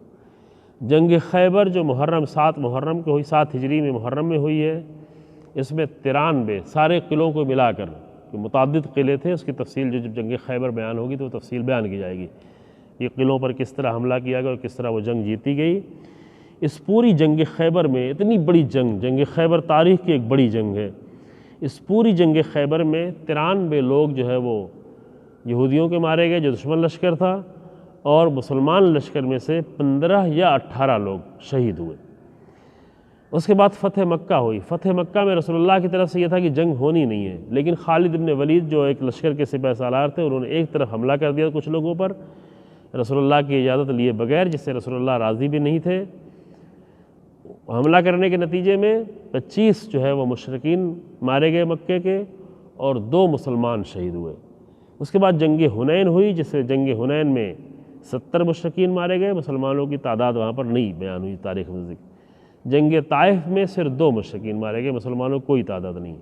جنگ خیبر جو محرم 7 محرم کو ہوئی، 7 ہجری میں محرم میں ہوئی ہے، اس میں 93 سارے قلعوں کو ملا کر، متعدد قلعے تھے، اس کی تفصیل جو جب جنگ خیبر بیان ہوگی تو تفصیل بیان کی جائے گی، یہ قلعوں پر کس طرح حملہ کیا گیا اور کس طرح وہ جنگ جیتی گئی۔ اس پوری جنگ خیبر میں، اتنی بڑی جنگ خیبر تاریخ کی ایک بڑی جنگ ہے، اس پوری جنگ خیبر میں 93 لوگ جو ہے وہ یہودیوں کے مارے گئے جو دشمن لشکر تھا، اور مسلمان لشکر میں سے 15 یا 18 لوگ شہید ہوئے۔ اس کے بعد فتح مکہ ہوئی۔ فتح مکہ میں رسول اللہ کی طرف سے یہ تھا کہ جنگ ہونی نہیں ہے، لیکن خالد بن ولید جو ایک لشکر کے سپہ سالار تھے، انہوں نے ایک طرف حملہ کر دیا کچھ لوگوں پر رسول اللہ کی اجازت لیے بغیر، جس سے رسول اللہ راضی بھی نہیں تھے۔ حملہ کرنے کے نتیجے میں 25 جو ہے وہ مشرکین مارے گئے مکے کے، اور 2 مسلمان شہید ہوئے۔ اس کے بعد جنگ حنین ہوئی، جس سے جنگ حنین میں 70 مشرکین مارے گئے، مسلمانوں کی تعداد وہاں پر نہیں بیان ہوئی تاریخ میں ذکر۔ جنگ طائف میں صرف 2 مشرکین مارے گئے، مسلمانوں کوئی تعداد نہیں۔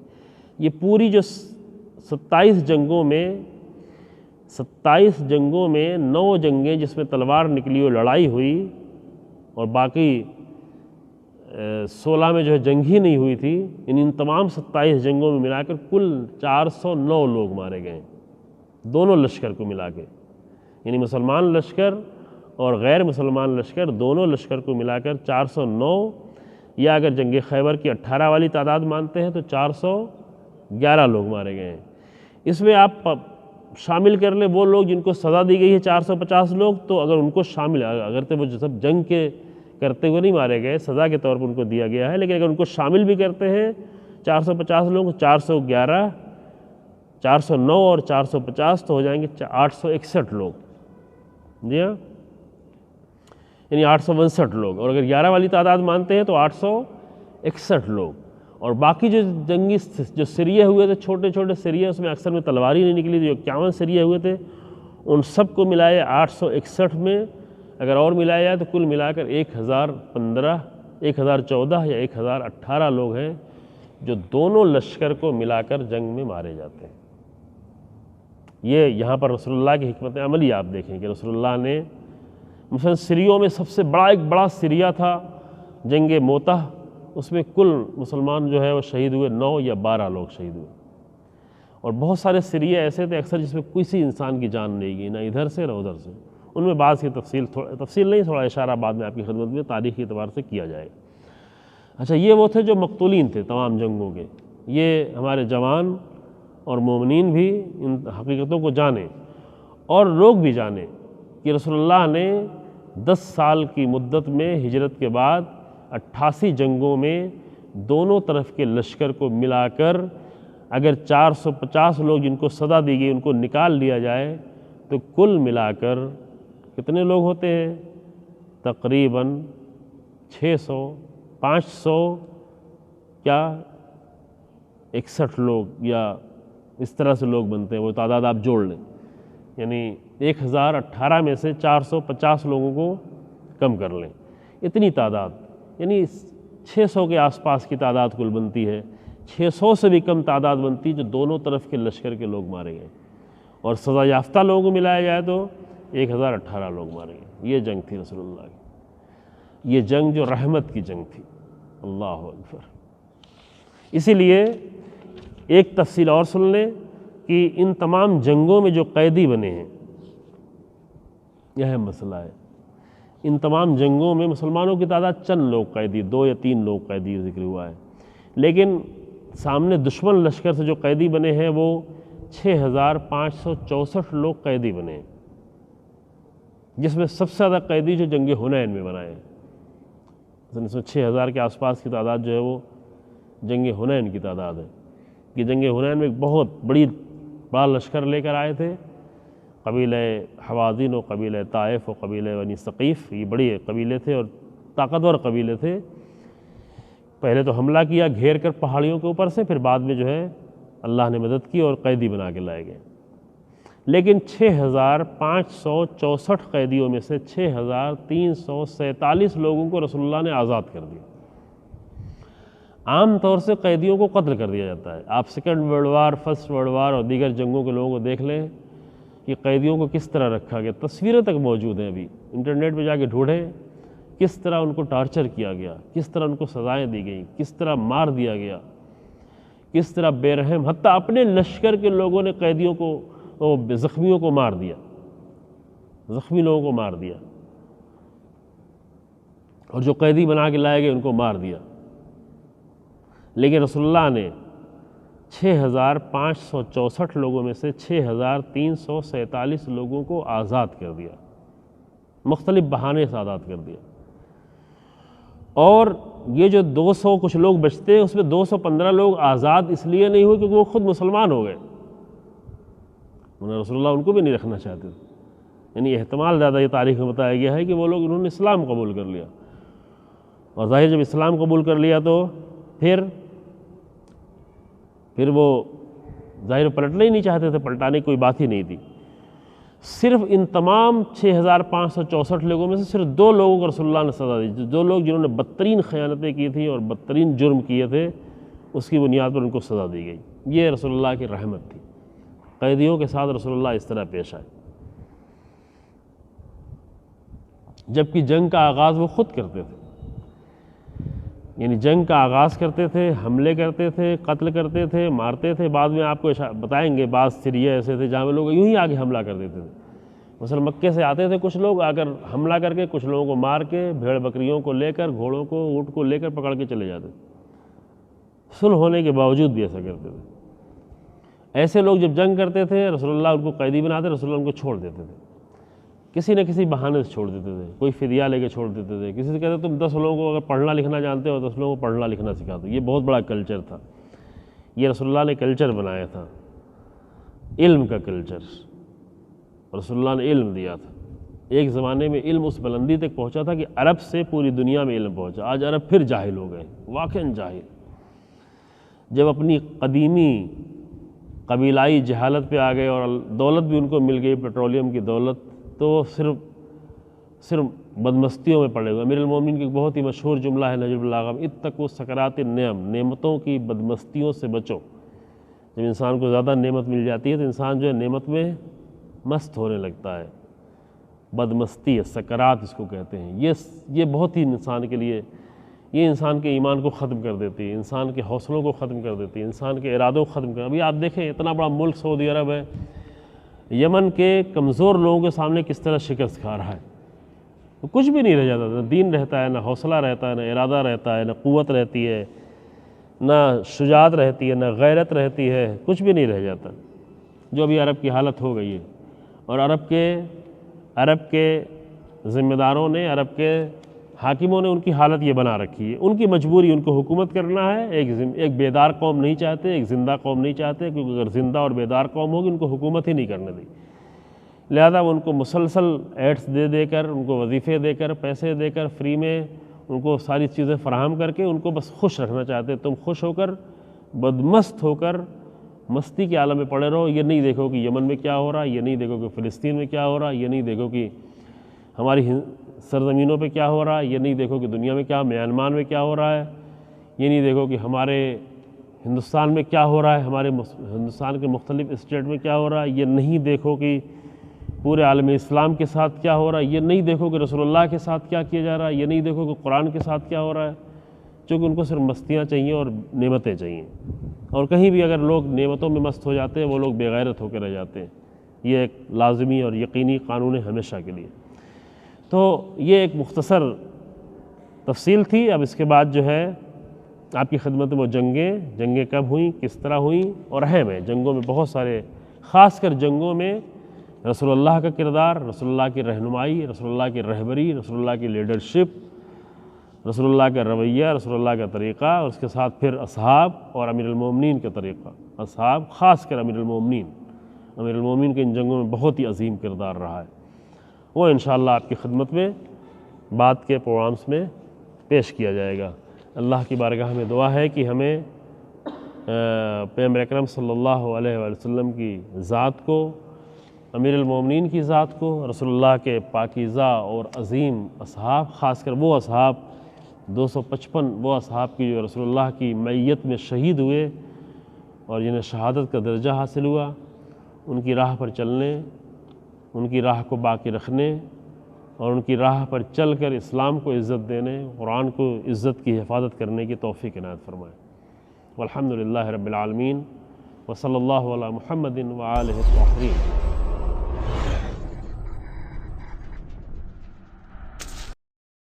یہ پوری جو 27 جنگوں میں 27 جنگوں میں 9 جنگیں جس میں تلوار نکلی اور لڑائی ہوئی، اور باقی 16 میں جو ہے جنگ ہی نہیں ہوئی تھی، ان تمام 27 جنگوں میں ملا کر کل 409 لوگ مارے گئے، دونوں لشکر کو ملا کے، یعنی مسلمان لشکر اور غیر مسلمان لشکر دونوں لشکر کو ملا کر 409، یا اگر جنگ خیبر کی 18 والی تعداد مانتے ہیں تو 411 لوگ مارے گئے ہیں۔ اس میں آپ شامل کر لیں وہ لوگ جن کو سزا دی گئی ہے 450 لوگ، تو اگر ان کو شامل، اگر تو وہ سب جنگ کے کرتے ہوئے نہیں مارے گئے، سزا کے طور پر ان کو دیا گیا ہے، لیکن اگر ان کو شامل بھی کرتے ہیں 450 لوگ، 411، 409 اور 450 تو ہو جائیں گے 861 لوگ، جی ہاں، یعنی 862 لوگ، اور اگر 11 والی تعداد مانتے ہیں تو 861 لوگ، اور باقی جو جنگی جو سریے ہوئے تھے، چھوٹے چھوٹے سریے، اس میں اکثر میں تلوار ہی نہیں نکلی تھی، جو 51 سریے ہوئے تھے، ان سب کو ملائے 861 میں، اگر اور ملایا جائے تو کل ملا کر 1015، 1014 یا 1018 لوگ ہیں جو دونوں لشکر کو ملا کر جنگ میں مارے جاتے ہیں۔ یہ یہاں پر رسول اللہ کی حکمت عملی آپ دیکھیں کہ رسول اللہ نے مثلا سریوں میں سب سے ایک بڑا سریہ تھا جنگ موتہ، اس میں کل مسلمان جو ہے وہ شہید ہوئے 9 یا 12 لوگ شہید ہوئے، اور بہت سارے سریے ایسے تھے اکثر جس میں کسی انسان کی جان نہیں گئی، نہ ادھر سے نہ ادھر سے، ان میں بعض کی تفصیل نہیں، تھوڑا اشارہ بعد میں آپ کی خدمت میں تاریخی اعتبار سے کیا جائے گا۔ اچھا، یہ وہ تھے جو مقتولین تھے تمام جنگوں کے۔ یہ ہمارے جوان اور مومنین بھی ان حقیقتوں کو جانیں، اور لوگ بھی جانیں کہ رسول اللہ نے 10 سال کی مدت میں ہجرت کے بعد 88 جنگوں میں دونوں طرف کے لشکر کو ملا کر اگر 450 لوگ جن کو سزا دی گئی ان کو نکال لیا جائے تو کل ملا کر کتنے لوگ ہوتے ہیں؟ تقریباً 600، 500 کیا 61 لوگ یا اس طرح سے لوگ بنتے ہیں، وہ تعداد آپ جوڑ لیں، یعنی 1018 میں سے 450 لوگوں کو کم کر لیں، اتنی تعداد، یعنی 600 کے آس پاس کی تعداد کل بنتی ہے، 600 سے بھی کم تعداد بنتی ہے جو دونوں طرف کے لشکر کے لوگ مارے گئے، اور سزا یافتہ لوگوں کو ملایا جائے تو 1018 لوگ مارے گئے۔ یہ جنگ تھی رسول اللہ کی، یہ جنگ جو رحمت کی جنگ تھی، اللہ اکبر۔ اسی لیے ایک تفصیل اور سن لیں کہ ان تمام جنگوں میں جو قیدی بنے ہیں، یہ اہم مسئلہ ہے، ان تمام جنگوں میں مسلمانوں کی تعداد چند لوگ قیدی، 2 یا 3 لوگ قیدی ذکر ہوا ہے، لیکن سامنے دشمن لشکر سے جو قیدی بنے ہیں وہ 6564 لوگ قیدی بنے ہیں، جس میں سب سے زیادہ قیدی جو جنگ حنین میں بنائے ہیں، اس میں 6000 کے آس پاس کی تعداد جو ہے وہ جنگ حنین کی تعداد ہے، کہ جنگ حنین میں ایک بہت بڑا لشکر لے کر آئے تھے، قبیلہ حوازن و قبیلہ طائف و قبیلہ بنی ثقیف، یہ بڑی قبیلے تھے اور طاقتور قبیلے تھے۔ پہلے تو حملہ کیا گھیر کر پہاڑیوں کے اوپر سے، پھر بعد میں جو ہے اللہ نے مدد کی اور قیدی بنا کے لائے گئے، لیکن 6564 قیدیوں میں سے 6347 لوگوں کو رسول اللہ نے آزاد کر دیا۔ عام طور سے قیدیوں کو قتل کر دیا جاتا ہے، آپ second world war, first world war اور دیگر جنگوں کے لوگوں کو دیکھ لیں کہ قیدیوں کو کس طرح رکھا گیا، تصویریں تک موجود ہیں، ابھی انٹرنیٹ پہ جا کے ڈھونڈیں کس طرح ان کو ٹارچر کیا گیا، کس طرح ان کو سزائیں دی گئیں، کس طرح مار دیا گیا، کس طرح بے رحم، حتیٰ اپنے لشکر کے لوگوں نے قیدیوں کو، زخمیوں کو مار دیا، زخمی لوگوں کو مار دیا، اور جو قیدی بنا کے لائے گئے ان کو مار دیا۔ لیکن رسول اللہ نے 6564 لوگوں میں سے 6347 لوگوں کو آزاد کر دیا، مختلف بہانے سے آزاد کر دیا، اور یہ جو 200 کچھ لوگ بچتے ہیں اس میں 215 لوگ آزاد اس لیے نہیں ہوئے کیونکہ وہ خود مسلمان ہو گئے، رسول اللہ ان کو بھی نہیں رکھنا چاہتے تھے، یعنی احتمال زیادہ یہ تاریخ میں بتایا گیا ہے کہ وہ لوگ انہوں نے اسلام قبول کر لیا، اور ظاہر جب اسلام قبول کر لیا تو پھر وہ ظاہر پلٹنا ہی نہیں چاہتے تھے، پلٹانے کی کوئی بات ہی نہیں تھی۔ صرف ان تمام 6564 لوگوں میں سے صرف 2 لوگوں کو رسول اللہ نے سزا دی، 2 لوگ جنہوں نے بدترین خیانتیں کی تھیں اور بدترین جرم کیے تھے، اس کی بنیاد پر ان کو سزا دی گئی۔ یہ رسول اللہ کی رحمت تھی، قیدیوں کے ساتھ رسول اللہ اس طرح پیش آئے، جبکہ جنگ کا آغاز وہ خود کرتے تھے، یعنی جنگ کا آغاز کرتے تھے، حملے کرتے تھے، قتل کرتے تھے، مارتے تھے۔ بعد میں آپ کو بتائیں گے بعض سریے ایسے تھے جہاں لوگ یوں ہی آگے حملہ کر دیتے تھے، مثلا مکے سے آتے تھے کچھ لوگ، اگر حملہ کر کے کچھ لوگوں کو مار کے، بھیڑ بکریوں کو لے کر، گھوڑوں کو، اونٹ کو لے کر پکڑ کے چلے جاتے تھے، صلح ہونے کے باوجود بھی ایسا کرتے تھے۔ ایسے لوگ جب جنگ کرتے تھے رسول اللہ ان کو قیدی بناتے، رسول اللہ ان کو چھوڑ دیتے تھے، کسی نہ کسی بہانے سے چھوڑ دیتے تھے، کوئی فدیہ لے کے چھوڑ دیتے تھے، کسی سے کہتے تم 10 لوگوں کو اگر پڑھنا لکھنا جانتے ہو 10 لوگوں کو پڑھنا لکھنا سکھا دو۔ یہ بہت بڑا کلچر تھا، یہ رسول اللہ نے کلچر بنایا تھا، علم کا کلچر، رسول اللہ نے علم دیا تھا۔ ایک زمانے میں علم اس بلندی تک پہنچا تھا کہ عرب سے پوری دنیا میں علم پہنچا، آج عرب پھر جاہل ہو گئے، واقعاً جاہل۔ جب اپنی قدیمی قبیلائی جہالت پہ آ گئے اور دولت بھی ان کو مل گئی، پیٹرولیم کی دولت، تو وہ صرف بدمستیوں میں پڑے ہوئے۔ امیر المومنین کی ایک بہت ہی مشہور جملہ ہے نجم اللاغم، اتقوا سکرات النعم، نعمتوں کی بدمستیوں سے بچو۔ جب انسان کو زیادہ نعمت مل جاتی ہے تو انسان جو ہے نعمت میں مست ہونے لگتا ہے، بدمستی ہے، سکرات اس کو کہتے ہیں۔ یہ بہت ہی انسان کے لیے، یہ انسان کے ایمان کو ختم کر دیتی ہے، انسان کے حوصلوں کو ختم کر دیتی ہے، انسان کے ارادوں کو ختم کر۔ ابھی آپ دیکھیں اتنا بڑا ملک سعودی عرب ہے، یمن کے کمزور لوگوں کے سامنے کس طرح شکست کھا رہا ہے، کچھ بھی نہیں رہ جاتا، نہ دین رہتا ہے، نہ حوصلہ رہتا ہے، نہ ارادہ رہتا ہے، نہ قوت رہتی ہے، نہ شجاعت رہتی ہے، نہ غیرت رہتی ہے، کچھ بھی نہیں رہ جاتا، جو ابھی عرب کی حالت ہو گئی ہے۔ اور عرب کے ذمہ داروں نے، عرب کے حاکموں نے ان کی حالت یہ بنا رکھی ہے، ان کی مجبوری، ان کو حکومت کرنا ہے۔ ایک بیدار قوم نہیں چاہتے، ایک زندہ قوم نہیں چاہتے، کیونکہ اگر زندہ اور بیدار قوم ہوگی ان کو حکومت ہی نہیں کرنے دی، لہذا وہ ان کو مسلسل ایڈس دے کر، ان کو وظیفے دے کر، پیسے دے کر، فری میں ان کو ساری چیزیں فراہم کر کے ان کو بس خوش رکھنا چاہتے۔ تم خوش ہو کر، بدمست ہو کر مستی کے عالم میں پڑے رہو، یہ نہیں دیکھو کہ یمن میں کیا ہو رہا ہے، یہ نہیں دیکھو کہ فلسطین میں کیا ہو رہا ہے، یہ نہیں دیکھو کہ ہماری سرزمینوں پہ کیا ہو رہا ہے، یہ نہیں دیکھو کہ دنیا میں کیا، میانمار میں کیا ہو رہا ہے، یہ نہیں دیکھو کہ ہمارے ہندوستان میں کیا ہو رہا ہے، ہمارے ہندوستان کے مختلف اسٹیٹ میں کیا ہو رہا ہے، یہ نہیں دیکھو کہ پورے عالم اسلام کے ساتھ کیا ہو رہا ہے، یہ نہیں دیکھو کہ رسول اللہ کے ساتھ کیا کیا جا رہا ہے، یہ نہیں دیکھو کہ قرآن کے ساتھ کیا ہو رہا ہے، چونکہ ان کو صرف مستیاں چاہیے اور نعمتیں چاہیے۔ اور کہیں بھی اگر لوگ نعمتوں میں مست ہو جاتے ہیں وہ لوگ بے غیرت ہو کے رہ جاتے ہیں، یہ ایک لازمی اور یقینی قانون ہے ہمیشہ کے لیے۔ تو یہ ایک مختصر تفصیل تھی۔ اب اس کے بعد جو ہے آپ کی خدمت میں وہ جنگیں کب ہوئیں، کس طرح ہوئیں، اور اہم ہے جنگوں میں بہت سارے، خاص کر جنگوں میں رسول اللہ کا کردار، رسول اللہ کی رہنمائی، رسول اللہ کی رہبری، رسول اللہ کی لیڈرشپ، رسول اللہ کا رویہ، رسول اللہ کا طریقہ، اور اس کے ساتھ پھر اصحاب اور امیر المومنین کا طریقہ۔ اصحاب، خاص کر امیر المومنین کے ان جنگوں میں بہت ہی عظیم کردار رہا ہے، وہ انشاءاللہ آپ کی خدمت میں بعد کے پروگرامز میں پیش کیا جائے گا۔ اللہ کی بارگاہ میں دعا ہے کہ ہمیں پیغمبر اکرم صلی اللہ علیہ وآلہ وسلم کی ذات کو، امیر المومنین کی ذات کو، رسول اللہ کے پاکیزہ اور عظیم اصحاب، خاص کر وہ اصحاب 255 وہ اصحاب کی جو رسول اللہ کی معیت میں شہید ہوئے اور جنہیں شہادت کا درجہ حاصل ہوا، ان کی راہ پر چلنے، ان کی راہ کو باقی رکھنے اور ان کی راہ پر چل کر اسلام کو عزت دینے، قرآن کو عزت کی حفاظت کرنے کی توفیق عنایت فرمائے۔ والحمدللہ رب العالمین، وصلی اللہ علی محمد وآلہ الطاہرین۔